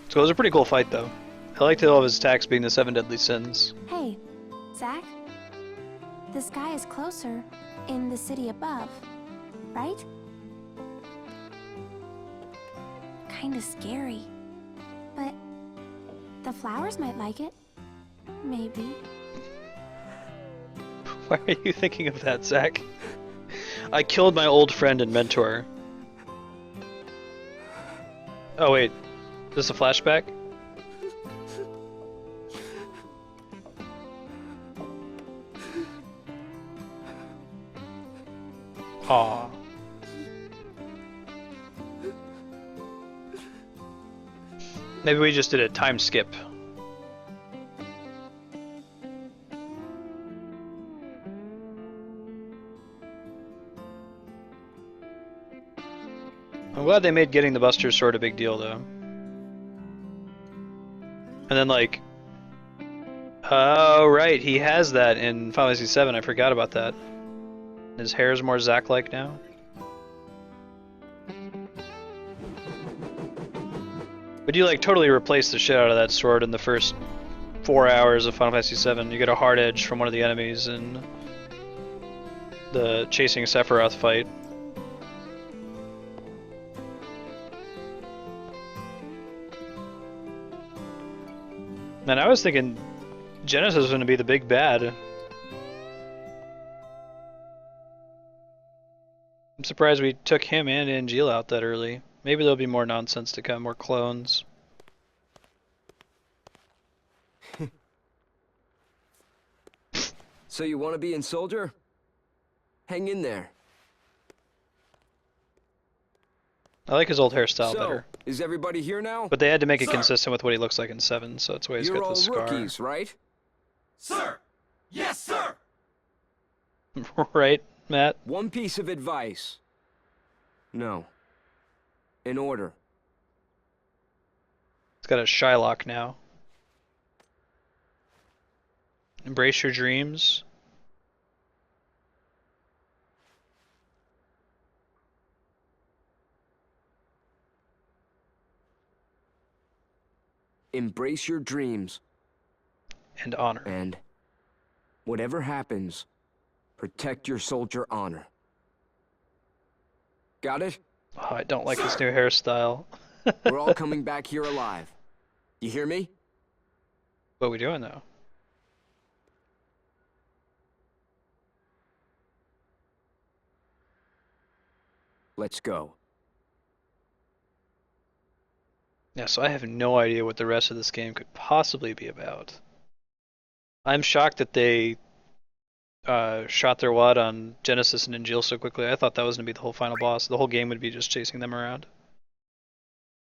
So it was a pretty cool fight, though. I liked all of his attacks being the 7 deadly sins. Hey, Zack? The sky is closer in the city above, right? Kinda scary. But the flowers might like it. Maybe. Why are you thinking of that, Zach? I killed my old friend and mentor. Oh wait, is this a flashback? Aw. Maybe we just did a time skip. I'm glad they made getting the Buster Sword a big deal, though. And then, like... Oh, right, he has that in Final Fantasy VII. I forgot about that. His hair is more Zack-like now. But you, like, totally replace the shit out of that sword in the first 4 hours of Final Fantasy VII. You get a hard edge from one of the enemies in the chasing Sephiroth fight. And I was thinking Genesis was going to be the big bad. I'm surprised we took him and Angeal out that early. Maybe there'll be more nonsense to come, more clones. So you want to be in Soldier? Hang in there. I like his old hairstyle So, better. is everybody here now? But they had to make it consistent with what he looks like in 7, so that's why he's You're got all the scar. rookies, right? Sir! Yes, sir! Right, Matt? One piece of advice. No. In order. He's got a Shylock now. Embrace your dreams. Embrace your dreams. And honor. And whatever happens, protect your soldier honor. Got it? Oh, I don't like this new hairstyle. We're all coming back here alive. You hear me? What are we doing, though? Let's go. Yeah, so I have no idea what the rest of this game could possibly be about. I'm shocked that they shot their wad on Genesis and Angeal so quickly. I thought that was going to be the whole final boss. The whole game would be just chasing them around.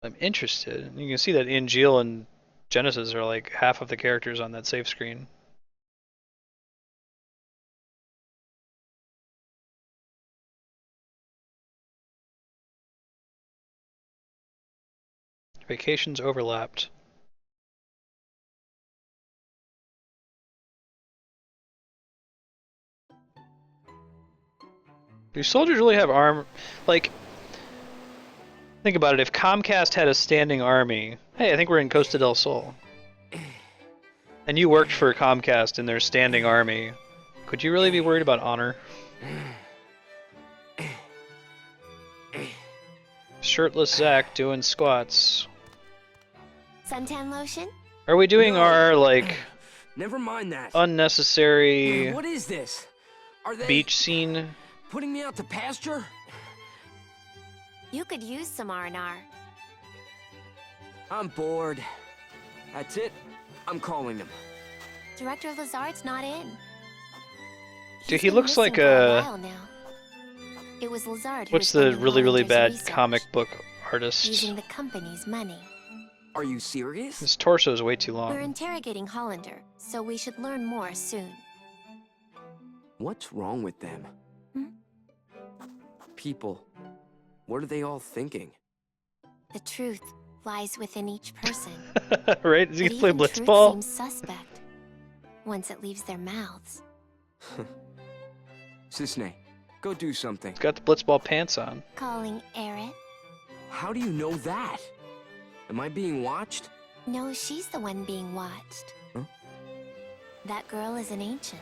I'm interested. You can see that Angeal and Genesis are like half of the characters on that save screen. Vacations overlapped. Do soldiers really have armor? Like, think about it. If Comcast had a standing army, hey, I think we're in Costa del Sol, and you worked for Comcast in their standing army, could you really be worried about honor? Shirtless Zach doing squats. Suntan lotion? Are we doing No. our, like, Never mind that. unnecessary What is this? Are they beach scene? putting me out to pasture? You could use some R&R. I'm bored. That's it. I'm calling him. Director Lazard's not in. Dude, He's he been looks missing like for a... while now. It was Lazard who What's was the funding really, really Hollinger's bad research, comic book artist? using the company's money. Are you serious? His torso is way too We're long. interrogating Hollander, so we should learn more soon. What's wrong with them? Hmm? People. What are they all thinking? The truth lies within each person. Right? Is he But gonna play even truth Blitzball? seems suspect once it leaves their mouths. Cisne, go do something. He's got the Blitzball pants on. Calling Eret? How do you know that? Am I being watched? No, she's the one being watched. Huh? That girl is an ancient.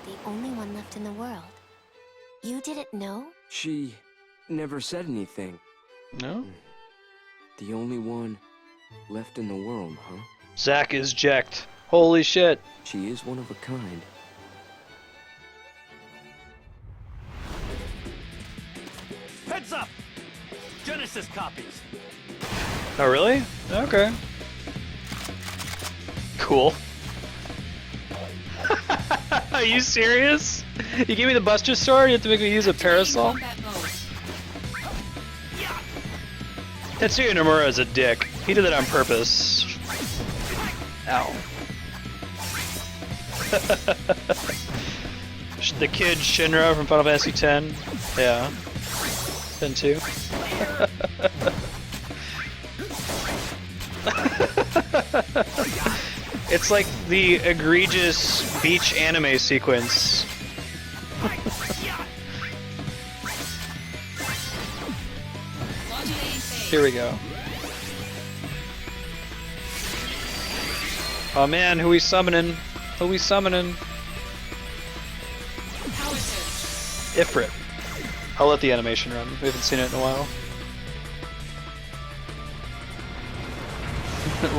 The only one left in the world. You didn't know? She never said anything. No? The only one left in the world, huh? Zach is jacked. Holy shit. She is one of a kind. Genesis copies. Oh, really? Okay. Cool. Are you serious? You gave me the Buster Sword? You have to make me use a parasol? Combat mode. Tetsuya Nomura is a dick. He did that on purpose. Ow. The kid Shinra from Final Fantasy X. Yeah. 10-2. It's like the egregious beach anime sequence. Modulating phase. Here we go. Oh man, who we summoning? Who we summoning? Power surge. Ifrit. I'll let the animation run. We haven't seen it in a while.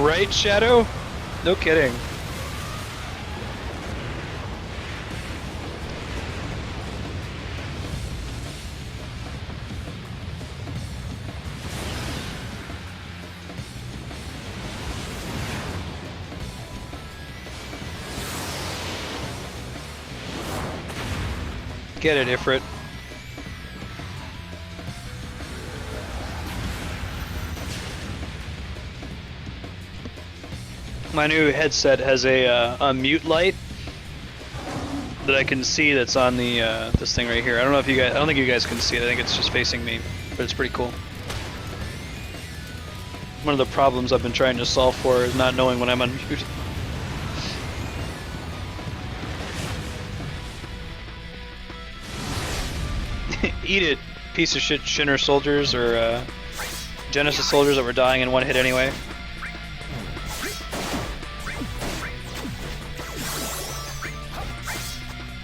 Right, Shadow? No kidding. Get it, Ifrit. My new headset has a mute light that I can see that's on the this thing right here. I don't know if you guys. I don't think you guys can see it. I think it's just facing me, but it's pretty cool. One of the problems I've been trying to solve for is not knowing when I'm on mute. Eat it, piece of shit Shinra soldiers or Genesis soldiers that were dying in one hit anyway.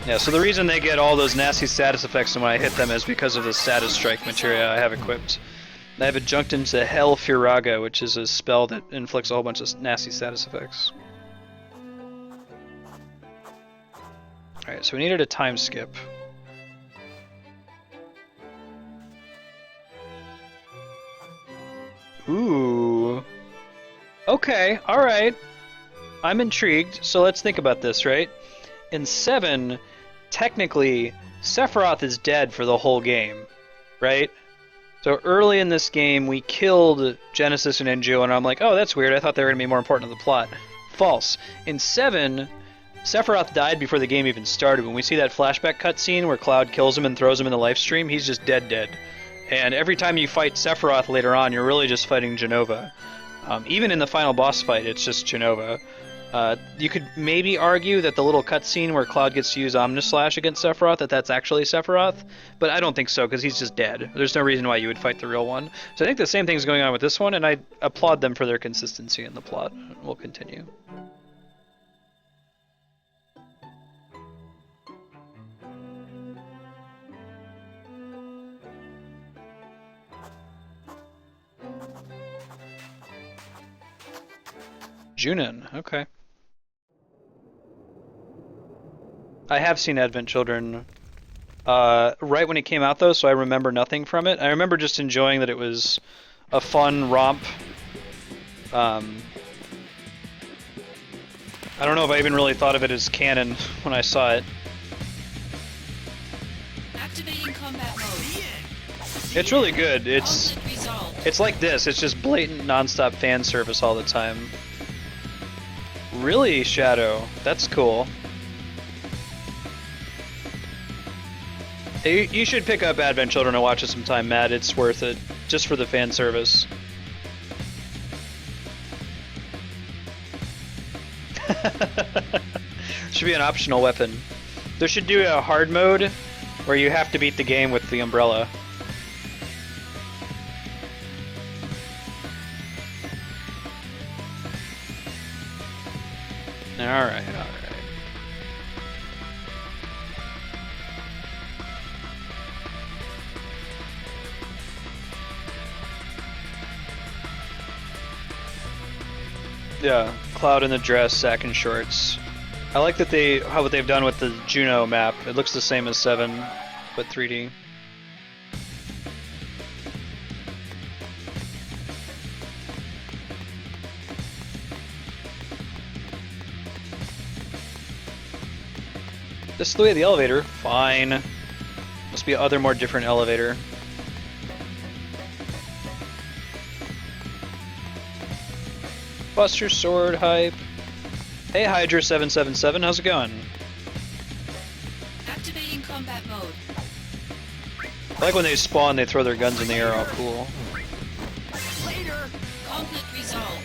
Yeah, so the reason they get all those nasty status effects when I hit them is because of the status strike materia I have equipped. I have adjunct into Hell Firaga, which is a spell that inflicts a whole bunch of nasty status effects. Alright, so we needed a time skip. Ooh. Okay, alright. I'm intrigued, so let's think about this, right? In 7, technically, Sephiroth is dead for the whole game, right? So early in this game, we killed Genesis and Enju, and I'm like, oh, that's weird, I thought they were going to be more important to the plot. False. In 7, Sephiroth died before the game even started. When we see that flashback cutscene where Cloud kills him and throws him in the live stream, he's just dead. And every time you fight Sephiroth later on, you're really just fighting Jenova. Even in the final boss fight, it's just Jenova. You could maybe argue that the little cutscene where Cloud gets to use Omnislash against Sephiroth, that's actually Sephiroth, but I don't think so, because he's just dead. There's no reason why you would fight the real one. So I think the same thing's going on with this one, and I applaud them for their consistency in the plot. We'll continue. Junin, okay. I have seen Advent Children right when it came out though, so I remember nothing from it. I remember just enjoying that it was a fun romp. I don't know if I even really thought of it as canon when I saw it. Activating combat mode. It's really good. Conflict resolved. It's like this. It's just blatant non-stop fan service all the time. Really, Shadow? That's cool. You should pick up Advent Children and watch it sometime, Matt. It's worth it, just for the fan service. Should be an optional weapon. They should do a hard mode where you have to beat the game with the umbrella. Alright. Yeah, Cloud in the dress, sack and shorts. I like that what they've done with the Juno map. It looks the same as 7, but 3D. This is the way of the elevator. Fine. Must be other more different elevator. Buster Sword hype. Hey Hydra 777, how's it going? Activating combat mode. I like when they spawn, they throw their guns in the air. All cool. Later. Conflict resolved.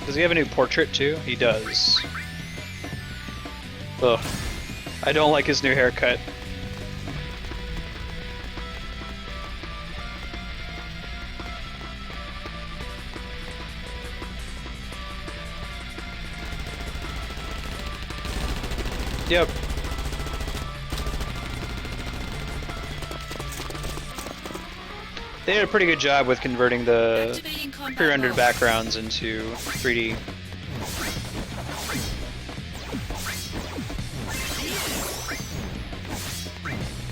Does he have a new portrait too? He does. Ugh. I don't like his new haircut. Yep. They did a pretty good job with converting the Activating combat pre-rendered mode. backgrounds into 3D.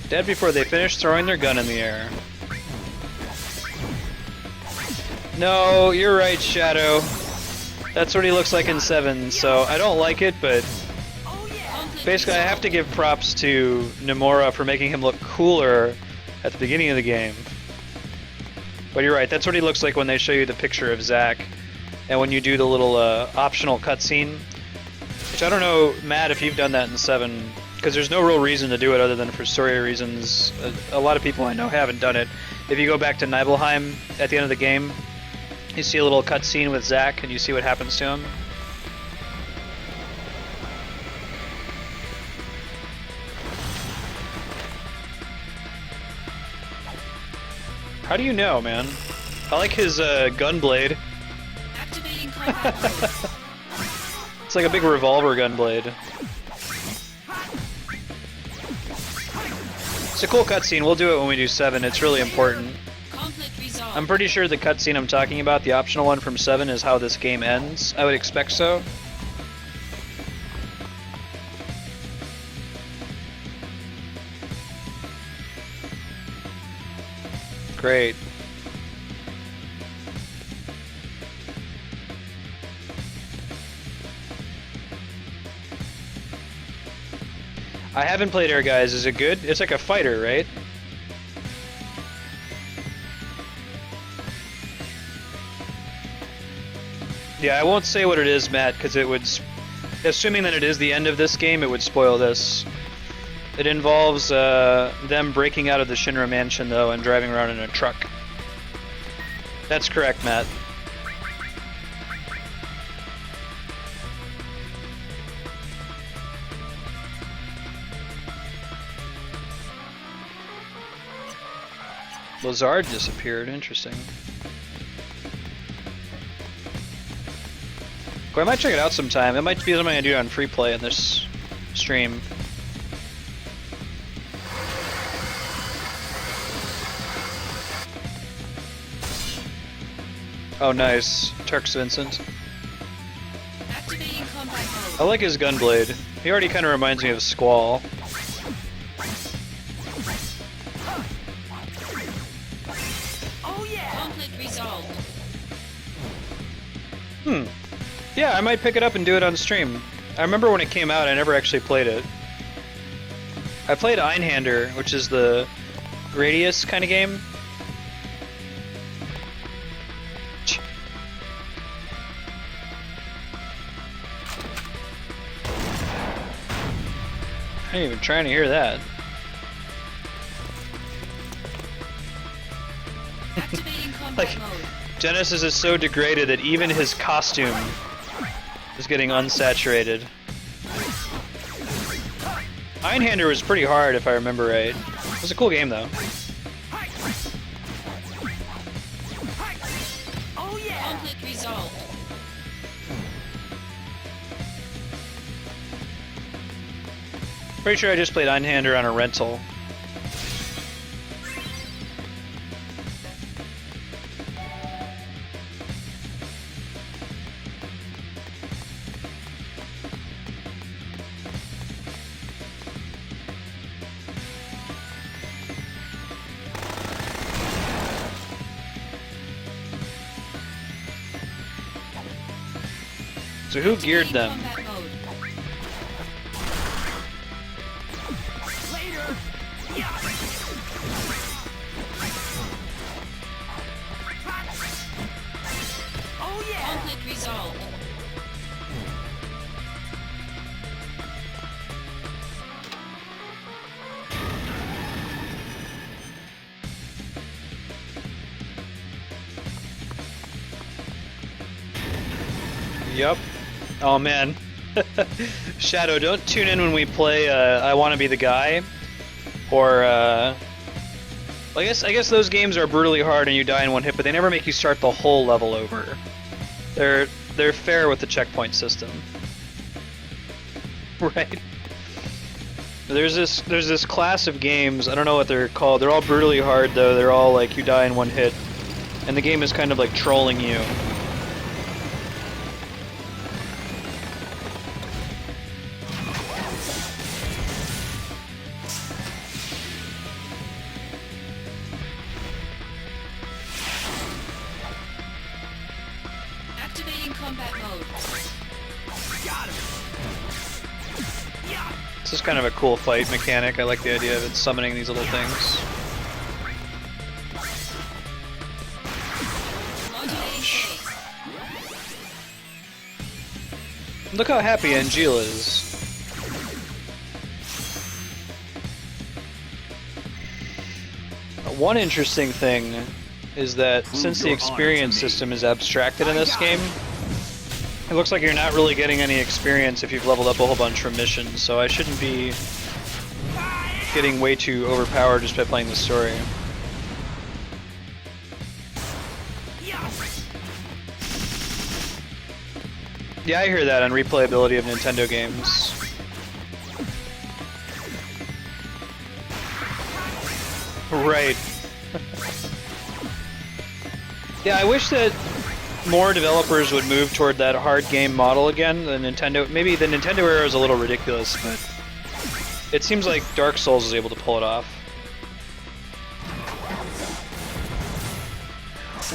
Dead before they finish throwing their gun in the air. No, you're right, Shadow. That's what he looks like in 7, so I don't like it, but Conflict basically I have to give props to Nomura for making him look cooler at the beginning of the game. But you're right, that's what he looks like when they show you the picture of Zack, and when you do the little optional cutscene. Which I don't know, Matt, if you've done that in 7, because there's no real reason to do it other than for story reasons. A lot of people I know haven't done it. If you go back to Nibelheim at the end of the game, you see a little cutscene with Zack, and you see what happens to him. How do you know, man? I like his gun blade. Activating combat mode. It's like a big revolver gun blade. It's a cool cutscene. We'll do it when we do 7. It's really important. Conflict resolved. I'm pretty sure the cutscene I'm talking about, the optional one from 7, is how this game ends. I would expect so. Great. I haven't played Air Guys. Is it good? It's like a fighter, right? Yeah, I won't say what it is, Matt, because it would... Assuming that it is the end of this game, it would spoil this. It involves them breaking out of the Shinra mansion, though, and driving around in a truck. That's correct, Matt. Lazard disappeared. Interesting. Well, I might check it out sometime. It might be something I do on free play in this stream. Oh, nice. Turks Vincent. Activating combat I mode. like his gunblade. He already kind of reminds me of Squall. Conflict resolved. Yeah, I might pick it up and do it on stream. I remember when it came out, I never actually played it. I played Einhander, which is the Gradius kind of game. I ain't even trying to hear that. Activating combat Like- mode. Genesis is so degraded that even his costume is getting unsaturated. Einhander was pretty hard if I remember right. It was a cool game though. Conflict resolved. Pretty sure I just played Einhander on a rental. So who geared them? Combat mode. Yep. Oh man. Shadow, don't tune in when we play I Wanna Be the Guy. Or I guess those games are brutally hard and you die in one hit, but they never make you start the whole level over. They're fair with the checkpoint system. Right? There's this class of games, I don't know what they're called. They're all brutally hard though. They're all like you die in one hit. And the game is kind of like trolling you. Activating combat mode. This is kind of a cool fight mechanic. I like the idea of it summoning these little things. Modulating phase. Look how happy Angela is. One interesting thing is that since the experience system is abstracted in this game, it looks like you're not really getting any experience if you've leveled up a whole bunch from missions, so I shouldn't be getting way too overpowered just by playing the story. Yeah, I hear that on replayability of Nintendo games. Right. Yeah, I wish that more developers would move toward that hard game model again. Maybe the Nintendo era is a little ridiculous, but it seems like Dark Souls is able to pull it off.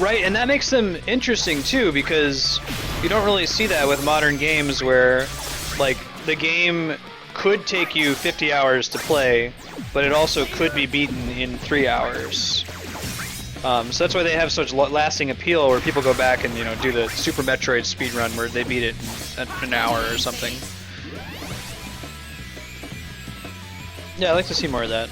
Right, and that makes them interesting too, because you don't really see that with modern games where, like, the game could take you 50 hours to play, but it also could be beaten in 3 hours. So that's why they have such lasting appeal, where people go back and, you know, do the Super Metroid speedrun where they beat it in an hour or something. Yeah, I'd like to see more of that.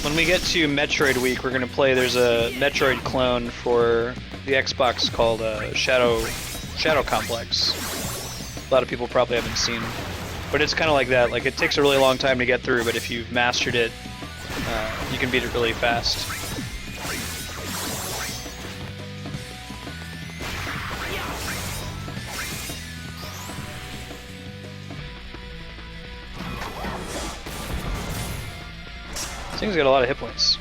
When we get to Metroid Week, we're gonna play. There's a Metroid clone for the Xbox called Shadow Complex. A lot of people probably haven't seen, but it's kind of like that. Like, it takes a really long time to get through, but if you've mastered it, you can beat it really fast. This thing's got a lot of hit points.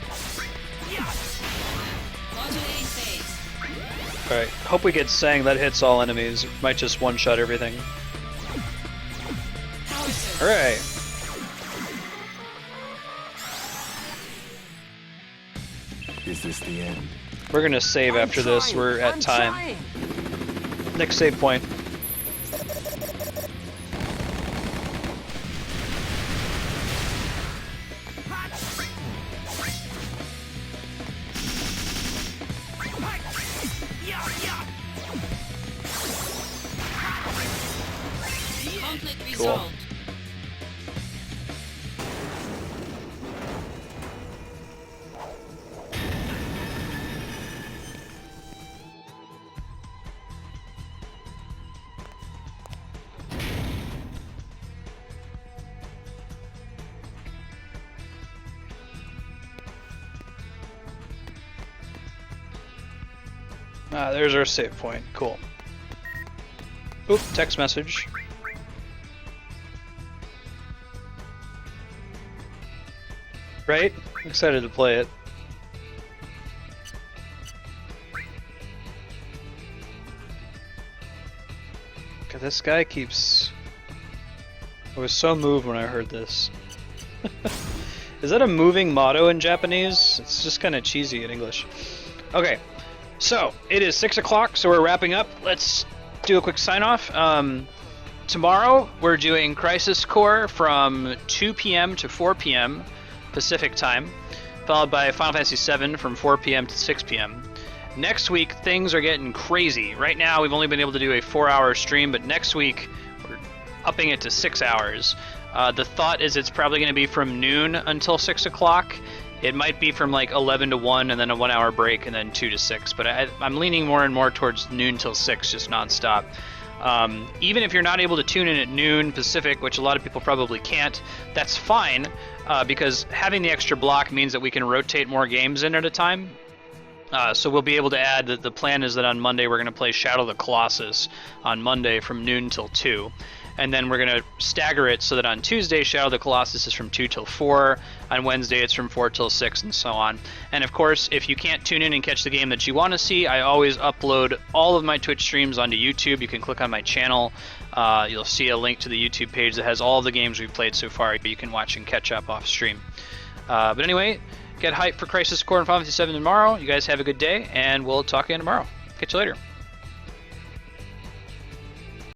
Modulating phase. Alright, hope we get Sang. That hits all enemies. Might just one-shot everything. Power surge. Alright. Is this the end? We're gonna save after this. We're at time. Next save point. Conflict Cool. resolved. Ah, there's our save point. Cool. Oop, text message. Right? Excited to play it. God, this guy keeps... I was so moved when I heard this. Is that a moving motto in Japanese? It's just kind of cheesy in English. Okay, so it is 6 o'clock, so we're wrapping up. Let's do a quick sign-off. Tomorrow, we're doing Crisis Core from 2 p.m. to 4 p.m. Pacific time, followed by Final Fantasy VII from 4 p.m. to 6 p.m. Next week, things are getting crazy. Right now, we've only been able to do a 4-hour stream, but next week, we're upping it to 6 hours. The thought is it's probably going to be from noon until 6 o'clock, It might be from like 11 to 1 and then a 1 hour break and then 2 to 6, but I'm leaning more and more towards noon till 6, just nonstop. Even if you're not able to tune in at noon Pacific, which a lot of people probably can't, that's fine, because having the extra block means that we can rotate more games in at a time. So we'll be able to add, the plan is that on Monday we're going to play Shadow of the Colossus on Monday from noon till 2. And then we're going to stagger it so that on Tuesday, Shadow of the Colossus is from 2 till 4. On Wednesday, it's from 4 till 6, and so on. And of course, if you can't tune in and catch the game that you want to see, I always upload all of my Twitch streams onto YouTube. You can click on my channel. You'll see a link to the YouTube page that has all the games we've played so far. You can watch and catch up off stream. But anyway, get hyped for Crisis Core and Final Fantasy VII tomorrow. You guys have a good day, and we'll talk again tomorrow. Catch you later.